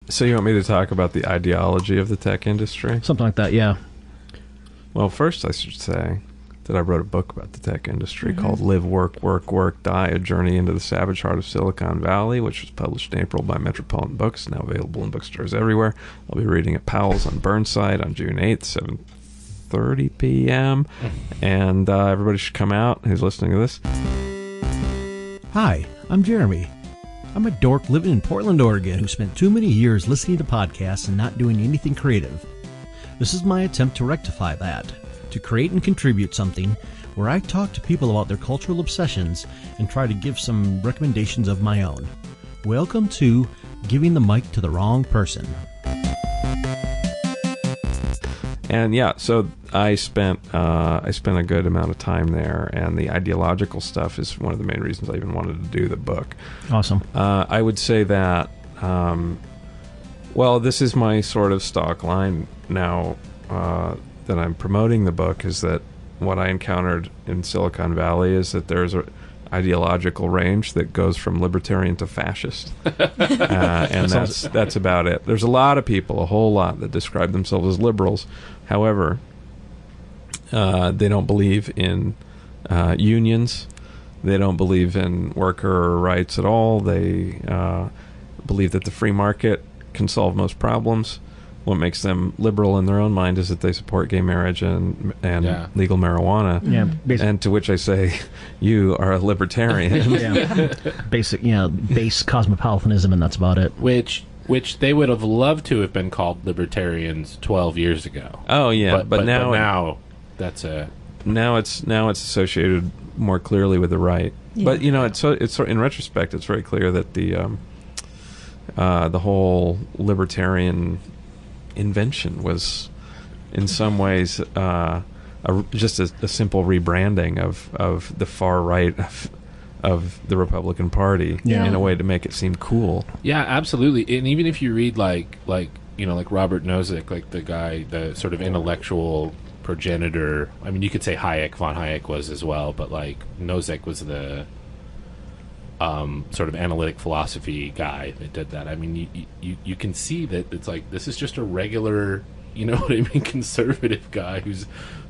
So you want me to talk about the ideology of the tech industry? Something like that, yeah. Well, first I should say that I wrote a book about the tech industry called Live, Work, Work, Work, Die, A Journey into the Savage Heart of Silicon Valley, which was published in April by Metropolitan Books, now available in bookstores everywhere. I'll be reading at Powell's on Burnside on June 8th, 7:30 p.m. And everybody should come out who's listening to this. Hi, I'm Jeremy. I'm a dork living in Portland, Oregon, who spent too many years listening to podcasts and not doing anything creative. This is my attempt to rectify that, to create and contribute something where I talk to people about their cultural obsessions and try to give some recommendations of my own. Welcome to Giving the Mic to the Wrong Person. And yeah, so I spent a good amount of time there, and the ideological stuff is one of the main reasons I even wanted to do the book. Awesome. I would say that, well, this is my sort of stock line now that I'm promoting the book, is that what I encountered in Silicon Valley is that there's a ideological range that goes from libertarian to fascist, and that's about it. There's a lot of people, a whole lot, that describe themselves as liberals. However, they don't believe in unions. They don't believe in worker rights at all. They believe that the free market can solve most problems. What makes them liberal in their own mind is that they support gay marriage and legal marijuana. Yeah, and to which I say, you are a libertarian. Base cosmopolitanism, and that's about it. Which they would have loved to have been called libertarians 12 years ago. Oh yeah, but now that's a now it's associated more clearly with the right. Yeah. But it's in retrospect, it's very clear that the whole libertarian invention was in some ways just a simple rebranding of the far right of the Republican Party in a way to make it seem cool. Yeah, absolutely. And even if you read like Robert Nozick, like the sort of intellectual progenitor, I mean, you could say von Hayek was as well, but like Nozick was the sort of analytic philosophy guy that did that. I mean, you can see that it's like, this is just a regular, conservative guy who's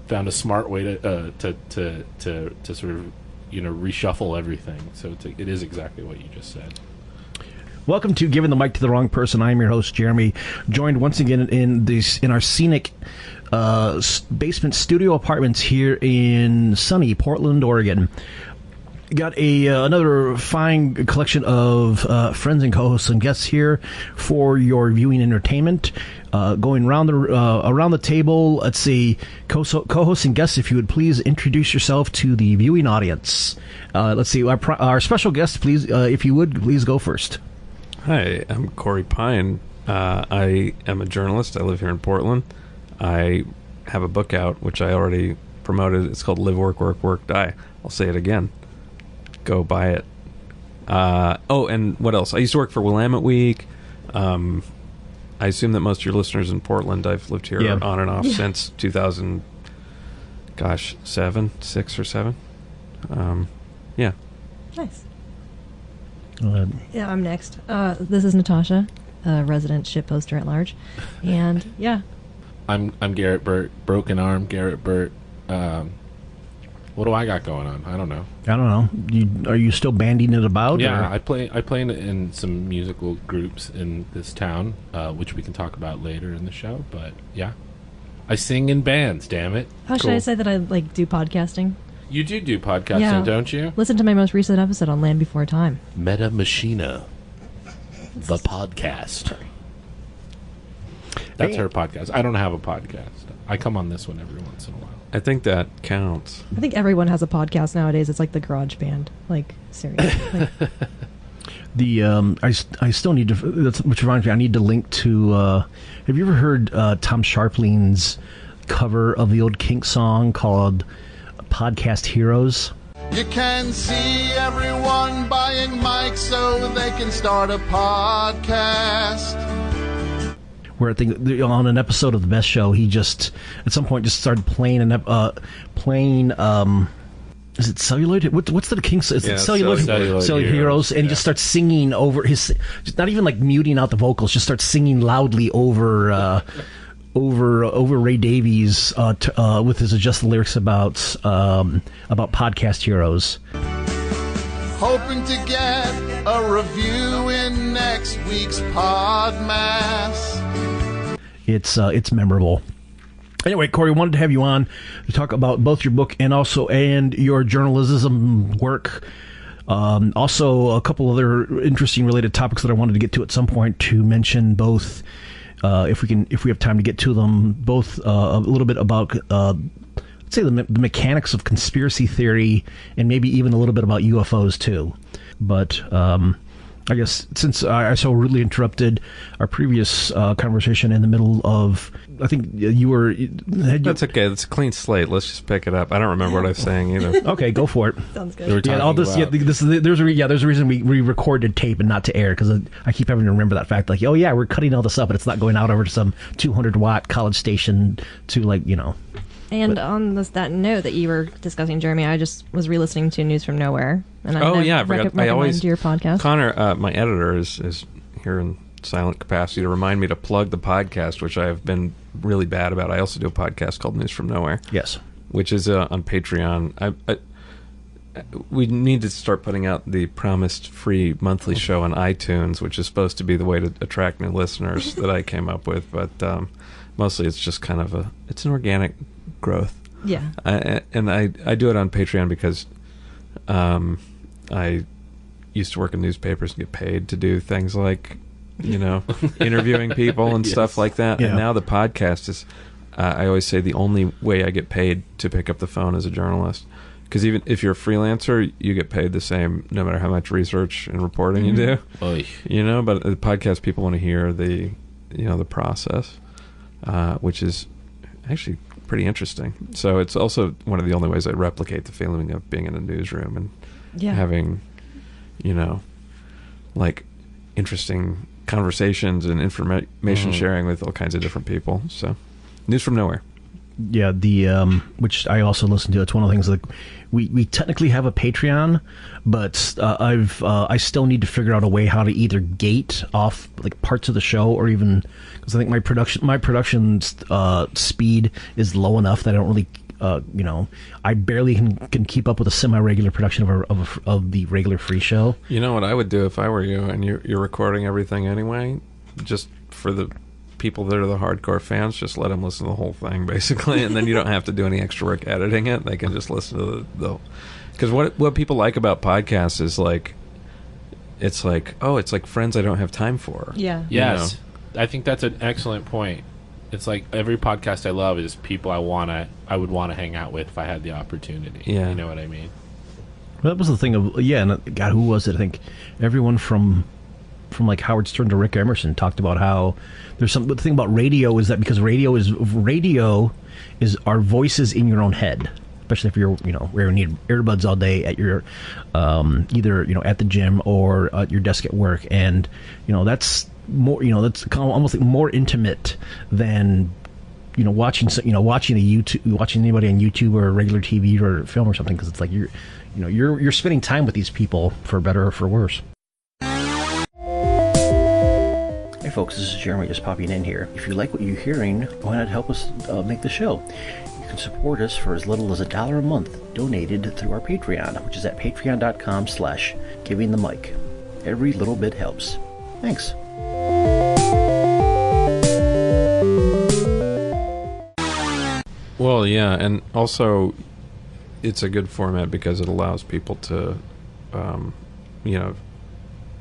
found a smart way to sort of reshuffle everything. So it is exactly what you just said. Welcome to Giving the Mic to the Wrong Person. I'm your host, Jeremy, joined once again in our scenic basement studio apartments here in sunny Portland, Oregon. Got another fine collection of friends and co-hosts and guests here for your viewing entertainment. Going around the table, let's see, co-hosts and guests, if you would please introduce yourself to the viewing audience. Let's see, our special guest, please, if you would, please go first. Hi, I'm Corey Pein. I am a journalist. I live here in Portland. I have a book out, which I already promoted. It's called Live, Work, Work, Work, Die. I'll say it again. Go buy it. And what else? I used to work for Willamette Week. I assume that most of your listeners in Portland, I've lived here on and off since 6 or 7. Yeah. Nice. Yeah, I'm next. This is Natasha, resident shitposter at large. And yeah. I'm Garrett Burt, broken arm Garrett Burt. What do I got going on? I don't know. Are you still bandying it about? Yeah, or? I play in some musical groups in this town, which we can talk about later in the show. But yeah, I sing in bands. Damn it! How should I say that I do podcasting? You do podcasting, don't you? Listen to my most recent episode on Land Before Time. Meta Machina, the podcast. That's her podcast. I don't have a podcast. I come on this one every once in a while. I think that counts. I think everyone has a podcast nowadays. It's like the Garage Band. Like, seriously. I still need to, which reminds me, I need to link to, have you ever heard Tom Sharpling's cover of the old Kink song called Podcast Heroes? You can see everyone buying mics so they can start a podcast. Where I think on an episode of The Best Show, he just at some point just started playing is it Celluloid? What's the King? Is it Celluloid? Celluloid Heroes, and he just starts singing over his, just not even like muting out the vocals, just starts singing loudly over Ray Davies with his adjusted lyrics about podcast heroes. Hoping to get a review in next week's Podmas. It's memorable. Anyway, Corey, wanted to have you on to talk about both your book and your journalism work. Also, a couple other interesting related topics that I wanted to get to at some point to mention both, if we have time to get to them, both a little bit about, let's say, the mechanics of conspiracy theory and maybe even a little bit about UFOs too. But I guess since I so rudely interrupted our previous conversation in the middle of, I think you were... That's okay. It's a clean slate. Let's just pick it up. I don't remember what I was saying either. Okay, go for it. Sounds good. There's a reason we recorded tape and not to air, because I keep having to remember that fact. Like, oh yeah, we're cutting all this up, but it's not going out over to some 200-watt college station to, like, you know... And on that note that you were discussing, Jeremy, I just was re-listening to News from Nowhere. And I I forgot. I always your podcast. Connor, my editor, is here in silent capacity to remind me to plug the podcast, which I have been really bad about. I also do a podcast called News from Nowhere. Yes, which is on Patreon. We need to start putting out the promised free monthly show on iTunes, which is supposed to be the way to attract new listeners that I came up with. But mostly, it's just kind of it's an organic growth. Yeah. I do it on Patreon because I used to work in newspapers and get paid to do things like, interviewing people and stuff like that. Yeah. And now the podcast is, I always say, the only way I get paid to pick up the phone as a journalist. Because even if you're a freelancer, you get paid the same no matter how much research and reporting you do. Oy. But the podcast, people want to hear the process, which is actually pretty interesting. So it's also one of the only ways I replicate the feeling of being in a newsroom and having, like, interesting conversations and information sharing with all kinds of different people. So, News from Nowhere. Yeah, which I also listen to. It's one of the things, like, we technically have a Patreon, but I still need to figure out a way how to either gate off, like, parts of the show, or even, because I think my production speed is low enough that I don't really I barely can keep up with a semi-regular production of the regular free show. You know what I would do if I were you, and you're recording everything anyway, just for the people that are the hardcore fans, just let them listen to the whole thing, basically, and then you don't have to do any extra work editing it. They can just listen to the because what people like about podcasts is, like, it's like, oh, it's like friends I don't have time for. Yeah. Yes. I think that's an excellent point. It's like every podcast I love is people I would want to hang out with if I had the opportunity. Yeah. You know what I mean? Well, that was the thing of, and God, who was it? I think everyone from like Howard Stern to Rick Emerson talked about how there's the thing about radio is that because radio is our voices in your own head, especially if you're wearing earbuds all day at your either at the gym or at your desk at work, and that's more that's almost like more intimate than watching anybody on YouTube or regular TV or film or something, because it's like you're spending time with these people for better or for worse. Hey folks, this is Jeremy just popping in here. If you like what you're hearing, why not help us make the show? You can support us for as little as $1 a month, donated through our Patreon, which is at patreon.com/givingthemic. Every little bit helps. Thanks. Well, yeah, and also it's a good format because it allows people to,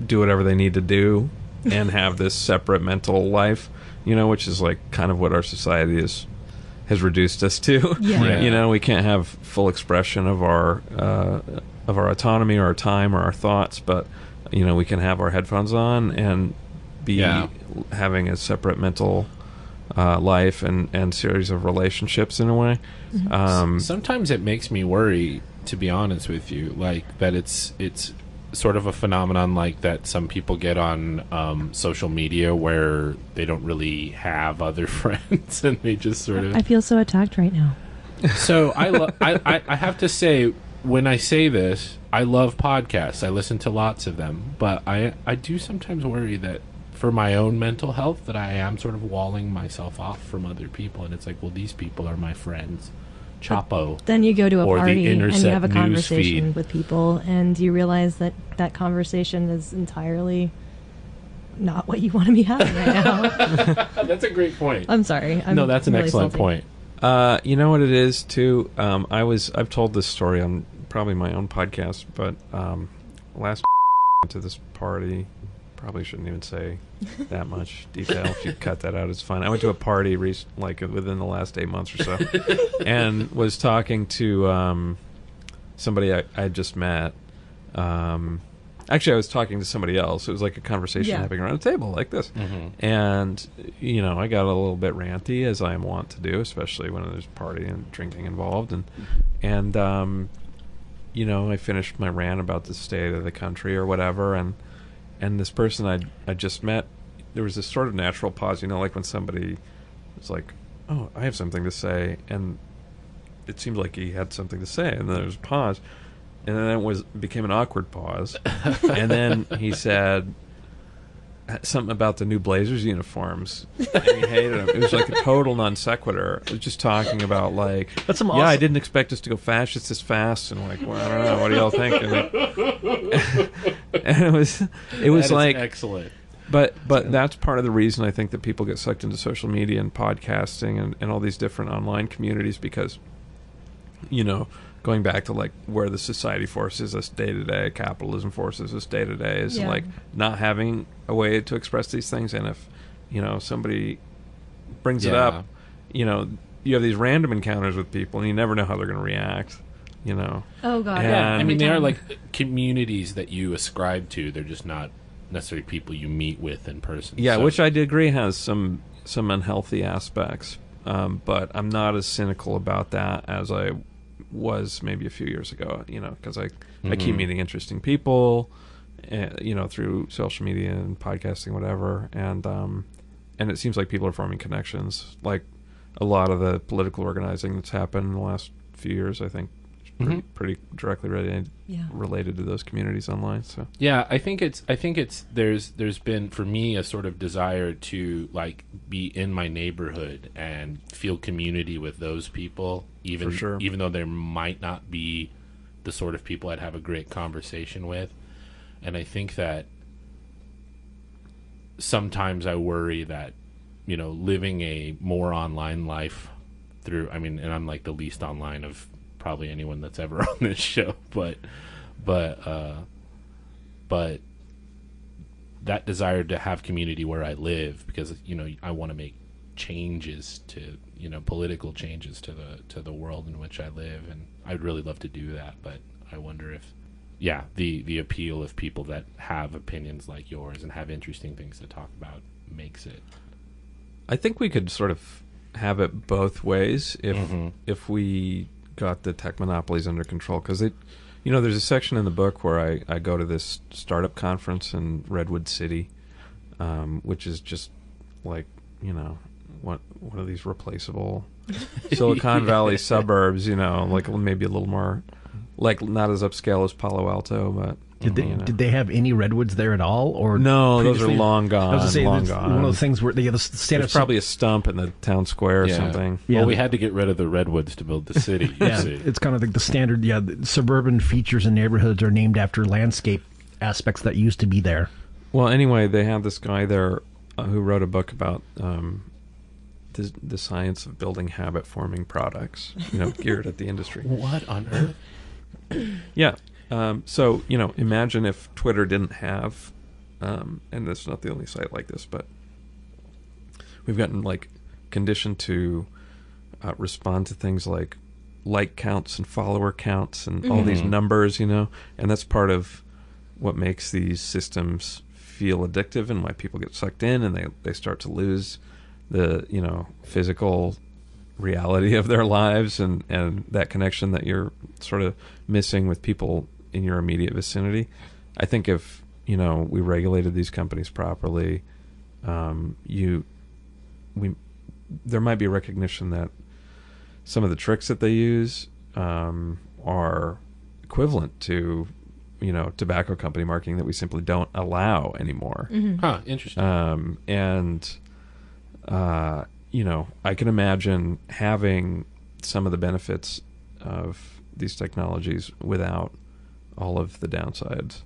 do whatever they need to do and have this separate mental life, which is like kind of what our society has reduced us to. Yeah. We can't have full expression of our autonomy or our time or our thoughts, but we can have our headphones on and be having a separate mental life and series of relationships in a way. Mm-hmm. Sometimes it makes me worry, to be honest with you, like that it's sort of a phenomenon like that some people get on social media where they don't really have other friends and they just sort of... I feel so attacked right now. So I have to say, when I say this, I love podcasts. I listen to lots of them, but I do sometimes worry that for my own mental health that I am sort of walling myself off from other people, and it's like, well, these people are my friends. Chapo. Then you go to a or party the and you Intercept have a news conversation feed. with people, and you realize that that conversation is entirely not what you want to be having right now. That's a great point. I'm sorry. No, that's an really excellent salty. point. You know what it is too. I've told this story on probably my own podcast, but last to this party, probably shouldn't even say that much detail. If you cut that out, it's fine. I went to a party like within the last 8 months or so, and was talking to somebody I had just met. Actually, I was talking to somebody else. It was like a conversation happening around a table like this. Mm-hmm. And, I got a little bit ranty, as I am wont to do, especially when there's party and drinking involved. And I finished my rant about the state of the country or whatever. And this person I just met, there was this sort of natural pause, like when somebody was like, oh, I have something to say. And it seemed like he had something to say. And then there was a pause. And then it became an awkward pause. And then he said something about the new Blazers uniforms. And he hated them. It was like a total non sequitur. It was just talking about like, That's some yeah, awesome. I didn't expect us to go fascist this fast. And like, well, I don't know. What do y'all think? And it was That is like excellent. But that's part of the reason I think that people get sucked into social media and podcasting and all these different online communities because, going back to like where the society forces us day to day, capitalism forces us day to day, is like not having a way to express these things. And if somebody brings it up, you have these random encounters with people, and you never know how they're going to react. Oh God! And- Yeah, I mean, Every they are time. like communities that you ascribe to. They're just not necessarily people you meet with in person. Yeah, So- which I agree has some unhealthy aspects, but I'm not as cynical about that as I was maybe a few years ago. Because I keep meeting interesting people, through social media and podcasting, whatever, and it seems like people are forming connections. Like a lot of the political organizing that's happened in the last few years, I think, is pretty directly related to those communities online. So. Yeah, I think it's there's been for me a sort of desire to like be in my neighborhood and feel community with those people, even For sure. even though there might not be the sort of people I'd have a great conversation with. And I think that sometimes I worry that living a more online life and I'm like the least online of probably anyone that's ever on this show, but that desire to have community where I live, because I want to make changes to political changes to the world in which I live, and I'd really love to do that, but I wonder if the appeal of people that have opinions like yours and have interesting things to talk about makes it. I think we could sort of have it both ways if we got the tech monopolies under control, because there's a section in the book where I go to this startup conference in Redwood City, which is just like one of these replaceable Silicon Valley suburbs, like maybe a little more, like not as upscale as Palo Alto, but Did they have any redwoods there at all, or no? Those are previously? long gone. I was gonna say, long that's gone. one of those things where the standard There's probably a stump in the town square or Yeah. something. Yeah. Well, we had to get rid of the redwoods to build the city. You Yeah, see. it's kind of like the standard. Yeah, the suburban features and neighborhoods are named after landscape aspects that used to be there. Well, anyway, they had this guy there who wrote a book about the science of building habit-forming products, geared at the industry. What on earth? Yeah. So, imagine if Twitter didn't have, and it's not the only site like this, but we've gotten conditioned to respond to things like counts and follower counts and all these numbers, and that's part of what makes these systems feel addictive and why people get sucked in and they start to lose the physical reality of their lives and that connection that you're sort of missing with people in your immediate vicinity. I think if we regulated these companies properly, there might be a recognition that some of the tricks that they use are equivalent to, tobacco company marketing that we simply don't allow anymore. Huh, interesting. I can imagine having some of the benefits of these technologies without all of the downsides.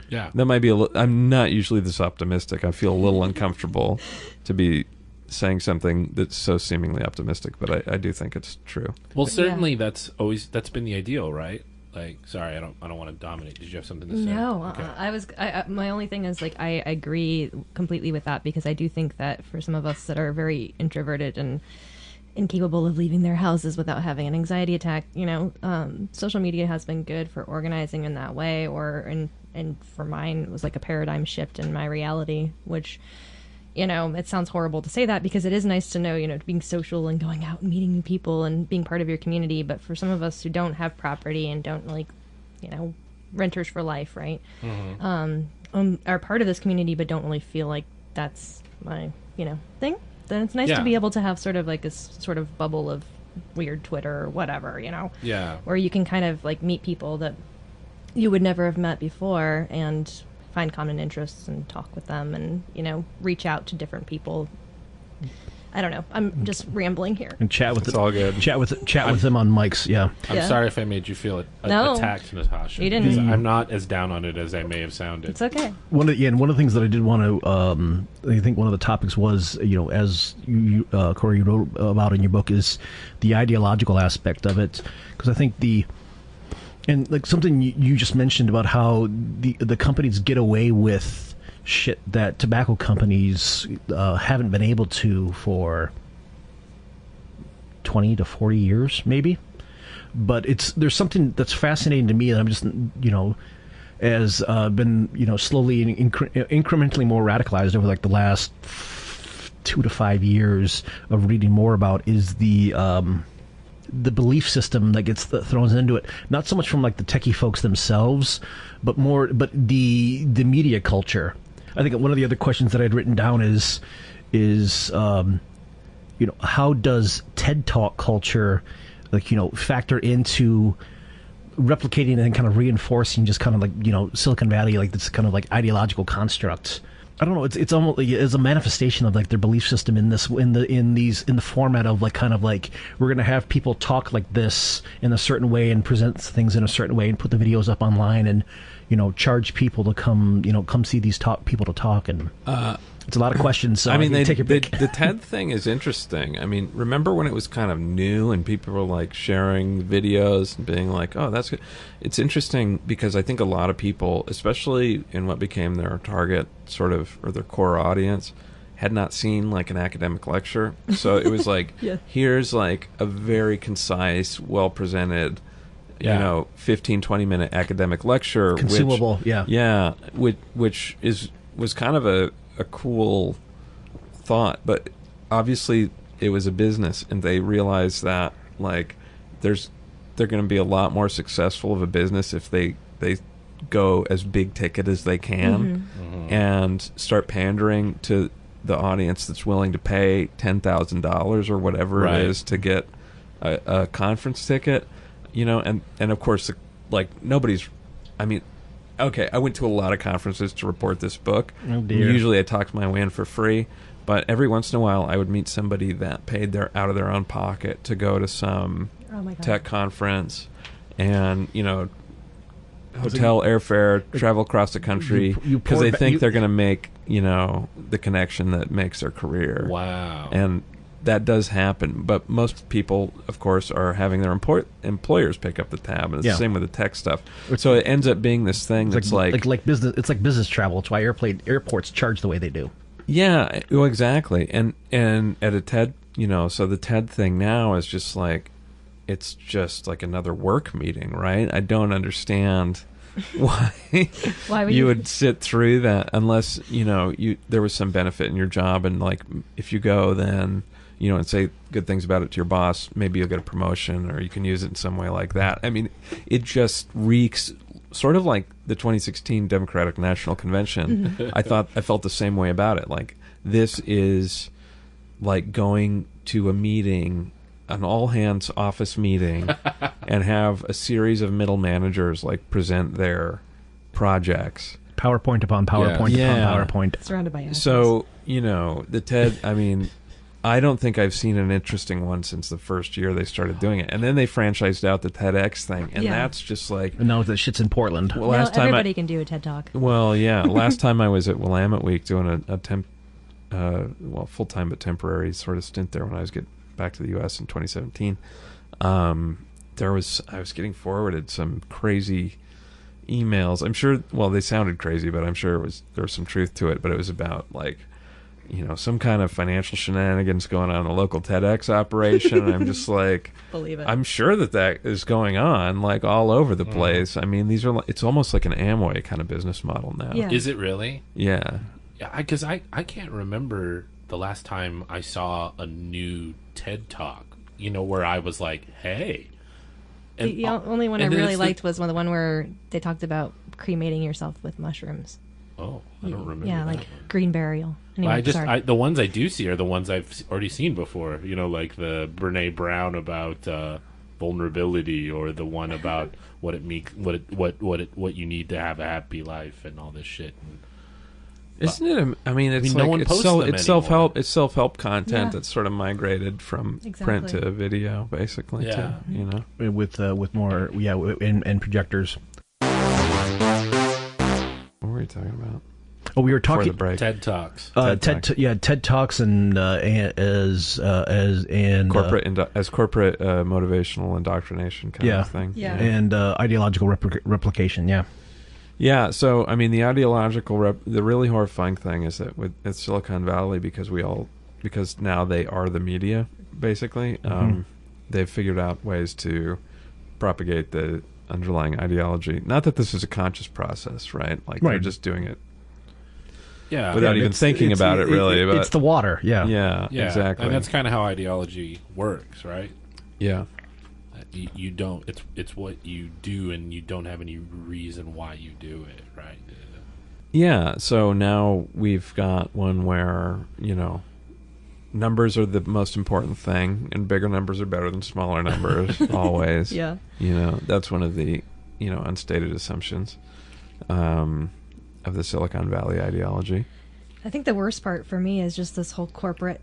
Yeah. That might be I'm not usually this optimistic. I feel a little uncomfortable to be saying something that's so seemingly optimistic, but I do think it's true. Well, certainly that's been the ideal, right? Like, sorry, I don't want to dominate. Did you have something to say? No, Okay. my only thing is, like, I agree completely with that, because I do think that for some of us that are very introverted and incapable of leaving their houses without having an anxiety attack, social media has been good for organizing in that way, and for mine, it was like a paradigm shift in my reality, which, it sounds horrible to say that, because it is nice to know, being social and going out and meeting new people and being part of your community. But for some of us who don't have property and don't, like, renters for life, right? Mm-hmm. Are part of this community but don't really feel like that's my, thing. Then it's nice Yeah. to be able to have sort of like a sort of bubble of weird Twitter or whatever, Yeah. where you can kind of like meet people that you would never have met before and find common interests and talk with them and, reach out to different people. I don't know. I'm just rambling here. And chat with It's all good. Chat with them on mics. Yeah. I'm Yeah. sorry if I made you feel No. attacked, Natasha. You didn't. because I'm not as down on it as I may have sounded. It's okay. One of the things that I did want to, I think one of the topics was, as you, Corey, you wrote about in your book, is the ideological aspect of it, because I think and like something you just mentioned about how the companies get away with shit that tobacco companies haven't been able to for 20 to 40 years, maybe. But there's something that's fascinating to me that I'm just, has been, slowly and incrementally more radicalized over like the last 2 to 5 years of reading more about, is the belief system that gets thrown into it. Not so much from like the techie folks themselves, but the media culture. I think one of the other questions that I'd written down is how does TED Talk culture, factor into replicating and kind of reinforcing just kind of like, Silicon Valley, like this kind of like ideological construct. I don't know. It's almost like it's a manifestation of like their belief system in the format of like kind of like, we're going to have people talk like this in a certain way and present things in a certain way and put the videos up online and charge people to come see these people to talk, and it's a lot of questions. So take your pick. The TED thing is interesting. I mean, remember when it was kind of new and people were like sharing videos and being like, "Oh, that's good." It's interesting because I think a lot of people, especially in what became their target sort of or their core audience, had not seen like an academic lecture. So it was like, Yeah. here's like a very concise, well presented, 15, 20-minute academic lecture, Consumable, which was kind of a cool thought, but obviously it was a business, and they realized that like they're going to be a lot more successful of a business if they go as big ticket as they can and start pandering to the audience that's willing to pay $10,000 or whatever Right. it is to get a conference ticket, and of course like nobody's, I mean, okay, I went to a lot of conferences to report this book. Oh, dear. Usually I talked my way in for free, but every once in a while I would meet somebody that paid out of their own pocket to go to some Oh my God. tech conference and, hotel, airfare, travel across the country you because pour they ba- think you- they're going to make, the connection that makes their career. Wow. And that does happen, but most people, of course, are having their employers pick up the tab, and it's Yeah. the same with the tech stuff. So it ends up being this thing that's like business. It's like business travel. It's why airports charge the way they do. yeah, well, exactly. And at a TED, so the TED thing now is just like, it's just like another work meeting, right? I don't understand why Why you would sit through that unless there was some benefit in your job, and like if you go then and say good things about it to your boss, maybe you'll get a promotion or you can use it in some way like that. I mean, it just reeks sort of like the 2016 Democratic National Convention. I felt the same way about it. Like, this is like going to a meeting an all hands office meeting and have a series of middle managers like present their projects. PowerPoint upon PowerPoint upon PowerPoint. Surrounded by assholes. So, the TED, I mean, I don't think I've seen an interesting one since the first year they started doing it. And then they franchised out the TEDx thing, and that's just like... No, that shit's in Portland. Well, everybody can do a TED Talk. Well, yeah. Last time I was at Willamette Week doing a full-time but temporary sort of stint there when I was getting back to the U.S. in 2017, I was getting forwarded some crazy emails. I'm sure, well, they sounded crazy, but I'm sure there was some truth to it, but it was about, like, some kind of financial shenanigans going on in a local TEDx operation. And I'm just like, believe it. I'm sure that is going on, like, all over the place. I mean, it's almost like an Amway kind of business model now. Yeah. Is it really? Yeah. Yeah, because I can't remember the last time I saw a new TED Talk, where I was like, hey. And The only one I really liked was the one where they talked about cremating yourself with mushrooms. Oh, I don't remember. Yeah, that like one. green burial. Anyway, The ones I do see are the ones I've already seen before. Like the Brene Brown about vulnerability, or the one about what you need to have a happy life and all this shit. Isn't it? It's no like one posts them it's self-help. anymore. It's self-help content Yeah. that's sort of migrated from print Exactly. to video, basically. Yeah. Too, With more, and projectors. What were you talking about? Oh, we were Before talking the break. TED Talks. TED Talks and corporate motivational indoctrination kind of thing. Yeah. and ideological replication. Yeah. Yeah, so the ideological the really horrifying thing is that at Silicon Valley, because now they are the media, basically, they've figured out ways to propagate the underlying ideology. Not that this is a conscious process, right? Like they're just doing it Yeah. without even thinking about it, really. But it's the water. Yeah. yeah, Yeah, exactly. And that's kind of how ideology works, right? Yeah. You don't. It's what you do, and you don't have any reason why you do it, right? Yeah, so now we've got one where, numbers are the most important thing, and bigger numbers are better than smaller numbers, always. Yeah. That's one of the, unstated assumptions of the Silicon Valley ideology. I think the worst part for me is just this whole corporate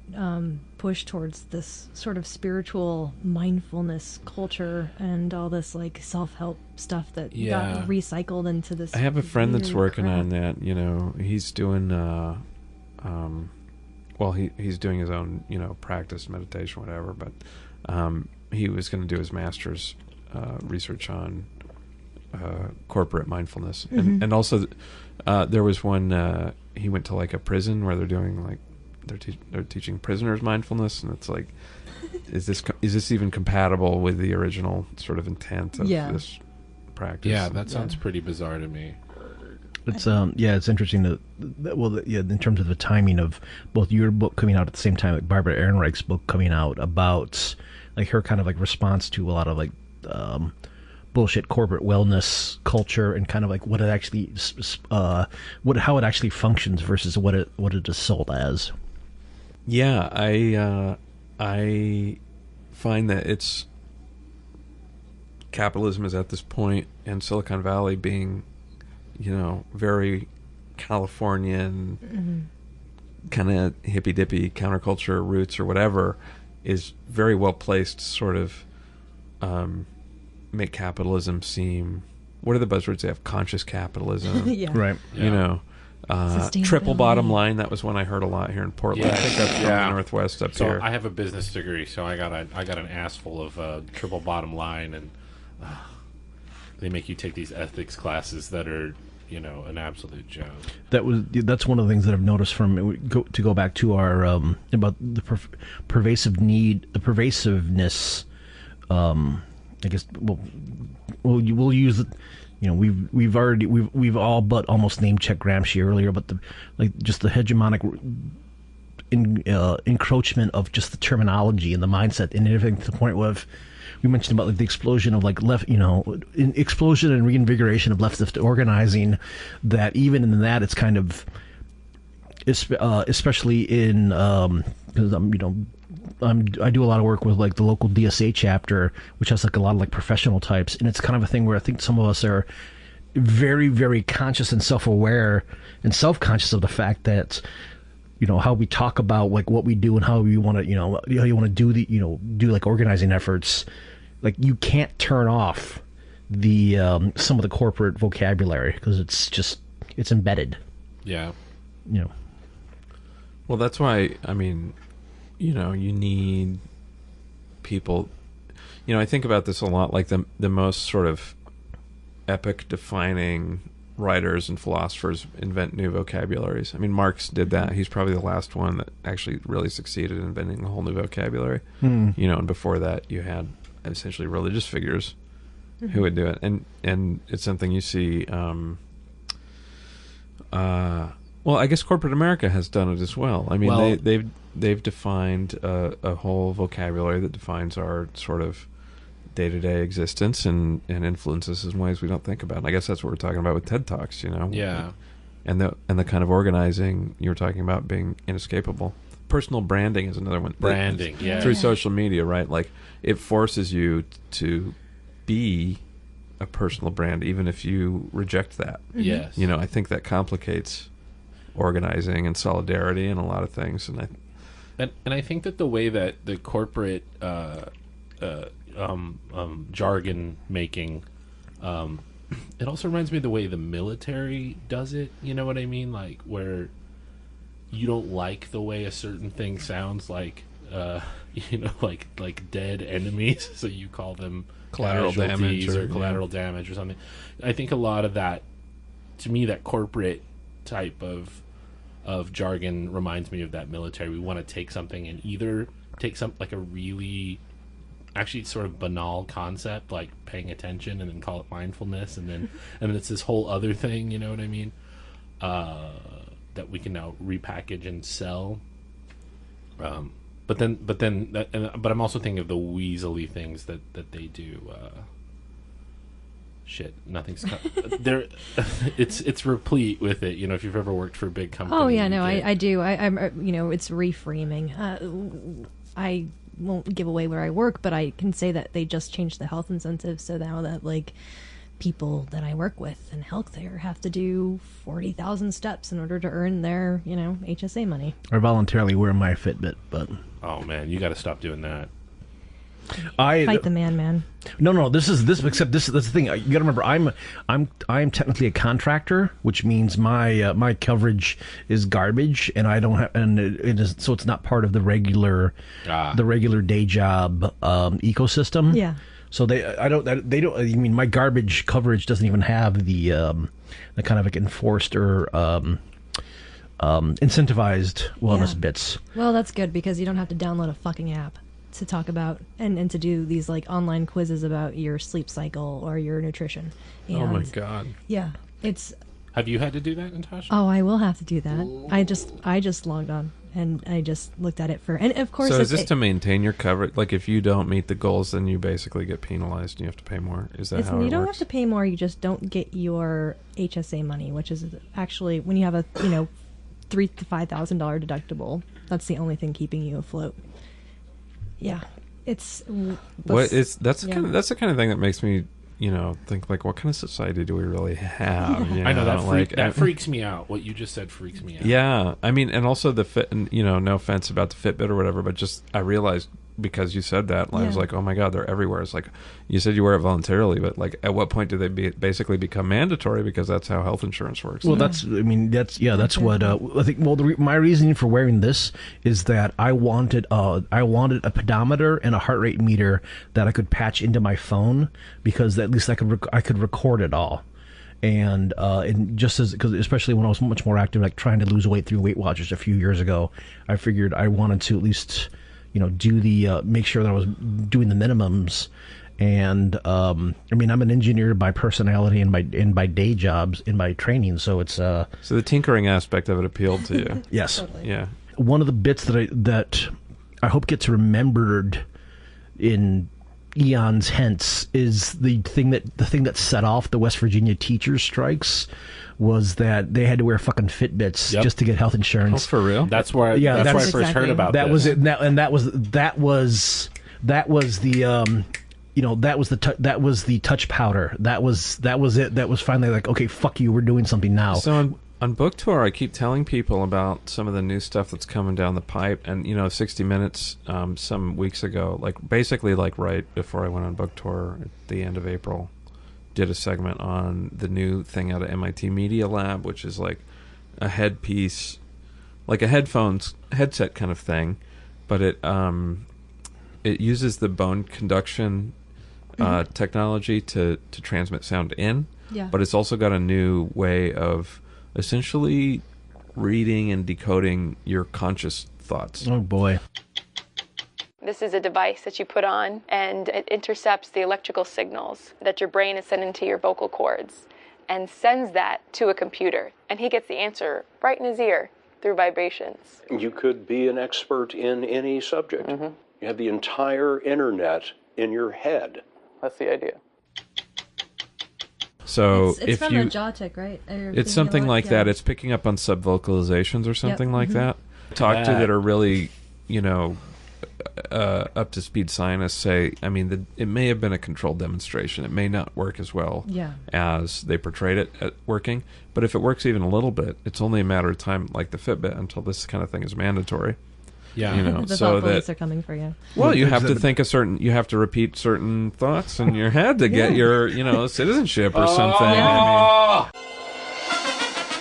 push towards this sort of spiritual mindfulness culture and all this like self-help stuff that got recycled into this. I have a friend that's weird working crap. on that. He's doing, he's doing his own, practice, meditation, whatever. But he was going to do his master's research on corporate mindfulness, and also there was one. He went to like a prison where they're doing like they're teaching prisoners mindfulness, and it's like, is this even compatible with the original sort of intent of this practice? Yeah, that sounds pretty bizarre to me. It's it's interesting in terms of the timing of both your book coming out at the same time, like Barbara Ehrenreich's book coming out about like her kind of like response to a lot of like bullshit corporate wellness culture and kind of like what it actually how it actually functions versus what it is sold as. Yeah, I find that it's capitalism is at this point, and Silicon Valley being, very Californian, kind of hippy dippy counterculture roots or whatever, is very well placed to sort of make capitalism seem, what are the buzzwords they have? Conscious capitalism. Yeah. Right. Triple bottom line. That was one I heard a lot here in Portland. Yeah. I think that's from the Northwest up So here. I have a business degree, so I got an ass full of triple bottom line, and they make you take these ethics classes that are, an absolute joke. That's one of the things that I've noticed from to go back to our about the pervasiveness. I guess we'll use it. We've all but almost name checked Gramsci earlier, but the hegemonic encroachment of just the terminology and the mindset and everything to the point where we mentioned about like the explosion of like explosion and reinvigoration of leftist organizing. That even in that, it's kind of especially in because I do a lot of work with like the local DSA chapter, which has like a lot of like professional types, and it's kind of a thing where I think some of us are very, very conscious and self-aware and self-conscious of the fact that, you know, how we talk about like what we do and how we want to, how you want to do the, do like organizing efforts. Like you can't turn off the some of the corporate vocabulary because it's embedded. Yeah. Well, that's why, I mean, you need people. I think about this a lot, like the most sort of epic defining writers and philosophers invent new vocabularies. I mean, Marx did that. He's probably the last one that actually really succeeded in inventing a whole new vocabulary. And before that, you had essentially religious figures who would do it. And it's something you see... well, I guess corporate America has done it as well. I mean, they've defined a whole vocabulary that defines our sort of day-to-day existence and influences us in ways we don't think about. And I guess that's what we're talking about with TED Talks, Yeah. And the kind of organizing you were talking about being inescapable. Personal branding is another one. Branding, yeah. Through social media, right? Like, it forces you to be a personal brand, even if you reject that. Yes. I think that complicates organizing and solidarity and a lot of things. And I think that the way that the corporate jargon making, it also reminds me of the way the military does it. You know what I mean? Like where you don't like the way a certain thing sounds, like like dead enemies, so you call them collateral damage or collateral damage or something. I think a lot of that, to me, that corporate type of jargon reminds me of that military. We want to take something and either take some like a really actually sort of banal concept like paying attention and then call it mindfulness and then it's this whole other thing, you know what I mean, that we can now repackage and sell. But I'm also thinking of the weaselly things that they do. Shit, nothing's there. It's replete with it. If you've ever worked for a big company. Oh yeah, no, I do. I'm it's reframing. I won't give away where I work, but I can say that they just changed the health incentives, so now that like people that I work with in healthcare have to do 40,000 steps in order to earn their HSA money. I voluntarily wear my Fitbit, but oh man, you got to stop doing that. Fight the man. No. This except that's the thing. You got to remember, I'm technically a contractor, which means my coverage is garbage, and I don't have, and it is, so it's not part of the regular day job ecosystem. Yeah. So they don't. I mean, my garbage coverage doesn't even have the kind of like enforced or incentivized wellness bits. Well, that's good because you don't have to download a fucking app to talk about and to do these like online quizzes about your sleep cycle or your nutrition. And, oh my god. Yeah, it's. Have you had to do that, Natasha? Oh, I will have to do that. I just logged on and I just looked at it and of course. So is this to maintain your coverage? Like if you don't meet the goals, then you basically get penalized and you have to pay more. Is that how it works? You don't have to pay more. You just don't get your HSA money, which is actually when you have a $3,000 to $5,000 deductible. That's the only thing keeping you afloat. Yeah, that's the kind of thing that makes me, think like, what kind of society do we really have? I know that freaks me out. What you just said freaks me out. Yeah, I mean, and also the fit, and no offense about the Fitbit or whatever, but just I realized because you said that, I was like, oh my god, they're everywhere. It's like you said you wear it voluntarily, but like, at what point do they basically become mandatory? Because that's how health insurance works. Well, that's what I think. Well, my reasoning for wearing this is that I wanted a pedometer and a heart rate meter that I could patch into my phone because at least I could record it all. And just because especially when I was much more active, like trying to lose weight through Weight Watchers a few years ago, I figured I wanted to at least do the make sure that I was doing the minimums. And I mean, I'm an engineer by personality and by day jobs in my training, so it's so the tinkering aspect of it appealed to you. Yes. Totally. Yeah. One of the bits that I hope gets remembered in eons hence is the thing that set off the West Virginia teachers strikes was that they had to wear fucking Fitbits just to get health insurance. Oh, for real? That's where that's where I first heard about that. This. Was it, and that was the touch powder. That was it. That was finally like, okay, fuck you, we're doing something now. So on book tour, I keep telling people about some of the new stuff that's coming down the pipe, and 60 Minutes some weeks ago, basically right before I went on book tour at the end of April, did a segment on the new thing out of MIT Media Lab, which is like a headpiece, like a headset kind of thing, but it uses the bone conduction technology to transmit sound in. Yeah. But it's also got a new way of essentially reading and decoding your conscious thoughts. Oh boy. This is a device that you put on, and it intercepts the electrical signals that your brain is sending to your vocal cords and sends that to a computer. And he gets the answer right in his ear through vibrations. You could be an expert in any subject. You have the entire internet in your head. That's the idea. So it's from a jaw tick, right? It's something like that. It's picking up on subvocalizations or something like that. Talk to that are really, up to speed scientists say, it may have been a controlled demonstration. It may not work as well as they portrayed it at working. But if it works even a little bit, it's only a matter of time, like the Fitbit, until this kind of thing is mandatory. Yeah, the so thought police are coming for you. Well, you have to think you have to repeat certain thoughts in your head to get your, citizenship or something.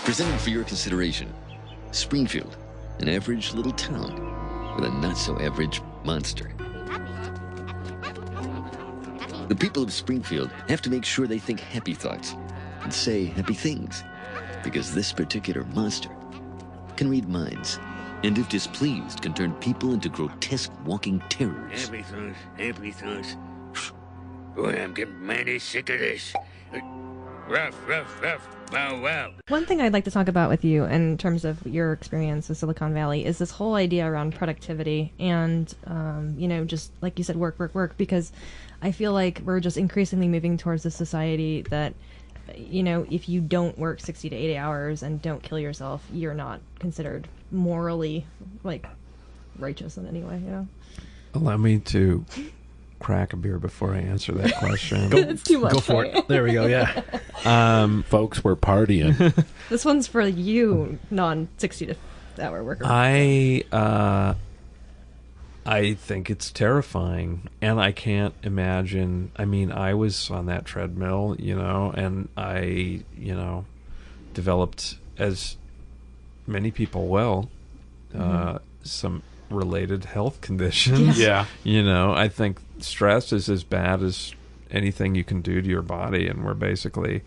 Presented for your consideration, Springfield, an average little town with a not-so-average monster. The people of Springfield have to make sure they think happy thoughts and say happy things, because this particular monster can read minds, and if displeased, can turn people into grotesque walking terrors. Happy thoughts. Boy, I'm getting mighty sick of this. Ruff, bow wow. One thing I'd like to talk about with you in terms of your experience with Silicon Valley is this whole idea around productivity and, just like you said, work, because I feel like we're just increasingly moving towards a society that, if you don't work 60 to 80 hours and don't kill yourself, you're not considered morally, righteous in any way, Allow me to crack a beer before I answer that question. It's too much. Go for it. There we go, yeah. Folks, we're partying. This one's for you, non-60 hour worker. I think it's terrifying, and I can't imagine. I was on that treadmill, and I, developed, as many people will, some related health conditions. Yeah. I think stress is as bad as anything you can do to your body, and we're basically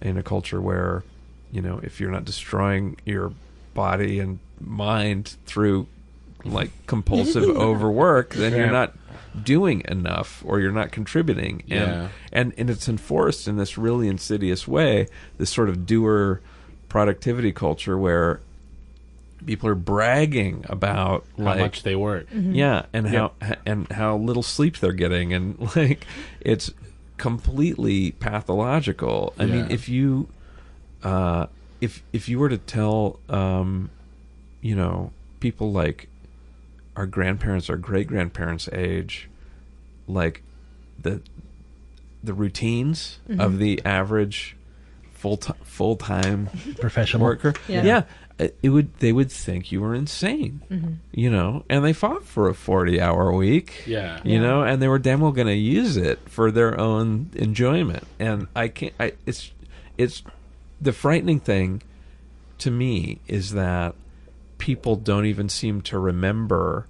in a culture where, if you're not destroying your body and mind through compulsive overwork, then you're not doing enough, or you're not contributing. And it's enforced in this really insidious way, this sort of doer productivity culture where people are bragging about how much they work. And how little sleep they're getting, and it's completely pathological. I mean, if you if you were to tell people like our grandparents or great grandparents' age, the routines of the average full-time professional worker, they would think you were insane, and they fought for a 40-hour week, and they were damn well going to use it for their own enjoyment. And it's the frightening thing to me is that people don't even seem to remember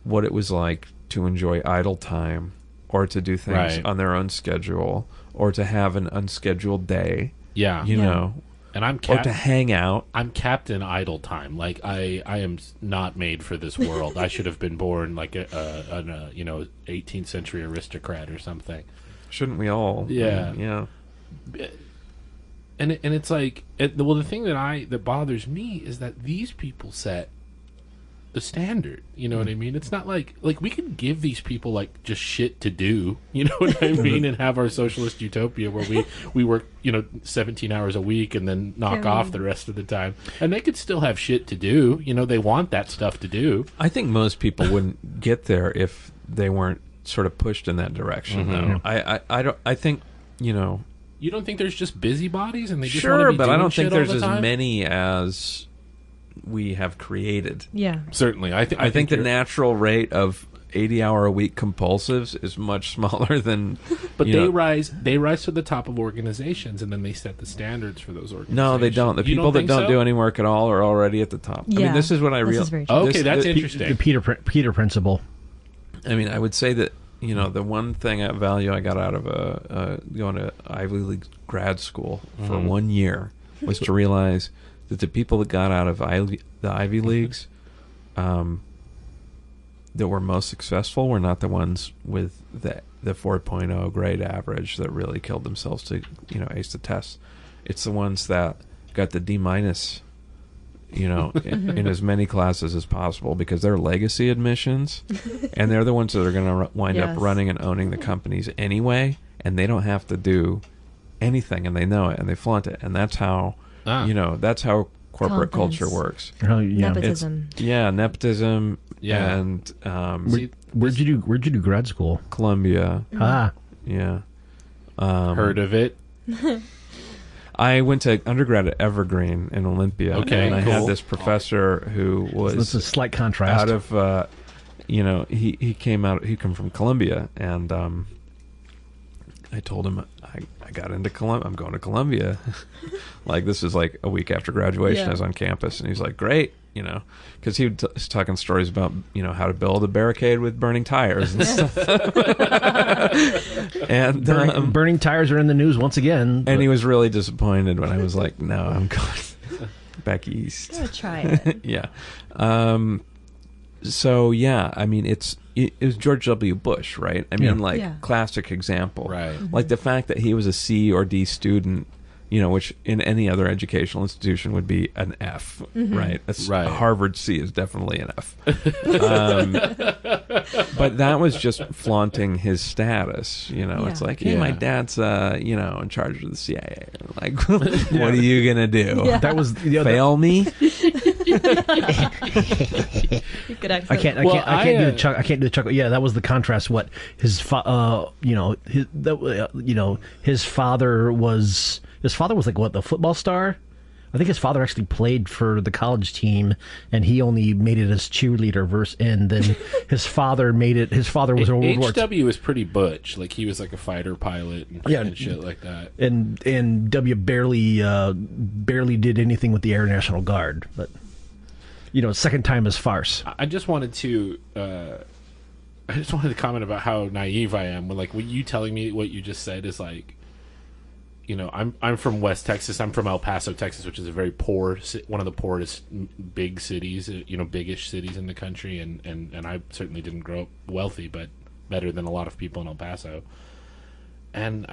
what it was like to enjoy idle time, or to do things on their own schedule, or to have an unscheduled day. And or to hang out. I'm Captain Idle Time. I am not made for this world. I should have been born like an 18th century aristocrat or something. Shouldn't we all? Yeah. And it's the thing that bothers me is that these people set the standard. You know what I mean? It's not like we could give these people like just shit to do. You know what I mean? And have our socialist utopia where we work 17 hours a week and then knock off the rest of the time, and they could still have shit to do. They want that stuff to do. I think most people wouldn't get there if they weren't sort of pushed in that direction. Though I don't. I think You don't think there's just busybodies and they just sure, want to be but doing I don't shit think there's all the as time? many as we have created. Yeah. Certainly, I think the natural rate of 80-hour-a-week compulsives is much smaller than. But they rise to the top of organizations, and then they set the standards for those organizations. No, they don't. The people that don't do any work at all are already at the top. Yeah, I mean, this is what I realized. Okay, that's interesting. The Peter principle. I mean, I would say that the one thing I value I got out of going to Ivy League grad school for 1 year was to realize that the people that got out of the Ivy Leagues that were most successful were not the ones with the 4.0 grade average that really killed themselves to ace the test. It's the ones that got the D- in as many classes as possible, because they're legacy admissions, and they're the ones that are going to wind up running and owning the companies anyway, and they don't have to do anything, and they know it, and they flaunt it, and that's how that's how corporate culture works. Nepotism. Nepotism. Yeah. And where'd you do grad school? Columbia. Yeah. Heard of it? I went to undergrad at Evergreen in Olympia. Okay, and I cool. had this professor who was That's a slight contrast. out of he came from Columbia, and I told him I got into Columbia. I'm going to Columbia. Like, this is like a week after graduation. I was on campus, and he's like, great, because he was talking stories about how to build a barricade with burning tires and stuff. And burning tires are in the news once again. And he was really disappointed when I was like, no, I'm going back east. I'm gonna try it. Yeah. So yeah, I mean, it was George W. Bush, right? I mean, classic example, right? Like the fact that he was a C or D student, which in any other educational institution would be an F, right? A Harvard C is definitely an F. But that was just flaunting his status, It's like, hey, my dad's, in charge of the CIA. Like, what are you gonna do? Yeah. That was fail me. Good accent. I can't do the chuckle. Yeah, that was the contrast. What his father was. His father was like what, the football star? I think his father actually played for the college team, and he only made it as cheerleader. And then his father made it. His father was a World War II. HW was pretty butch. Like, he was like a fighter pilot and shit like that. And W barely did anything with the Air National Guard. But second time is farce. I just wanted to. I just wanted to comment about how naive I am when you telling me what you just said is like. I'm from West Texas. I'm from El Paso, Texas, which is a very poor, one of the poorest big cities, biggish cities in the country. And I certainly didn't grow up wealthy, but better than a lot of people in El Paso. And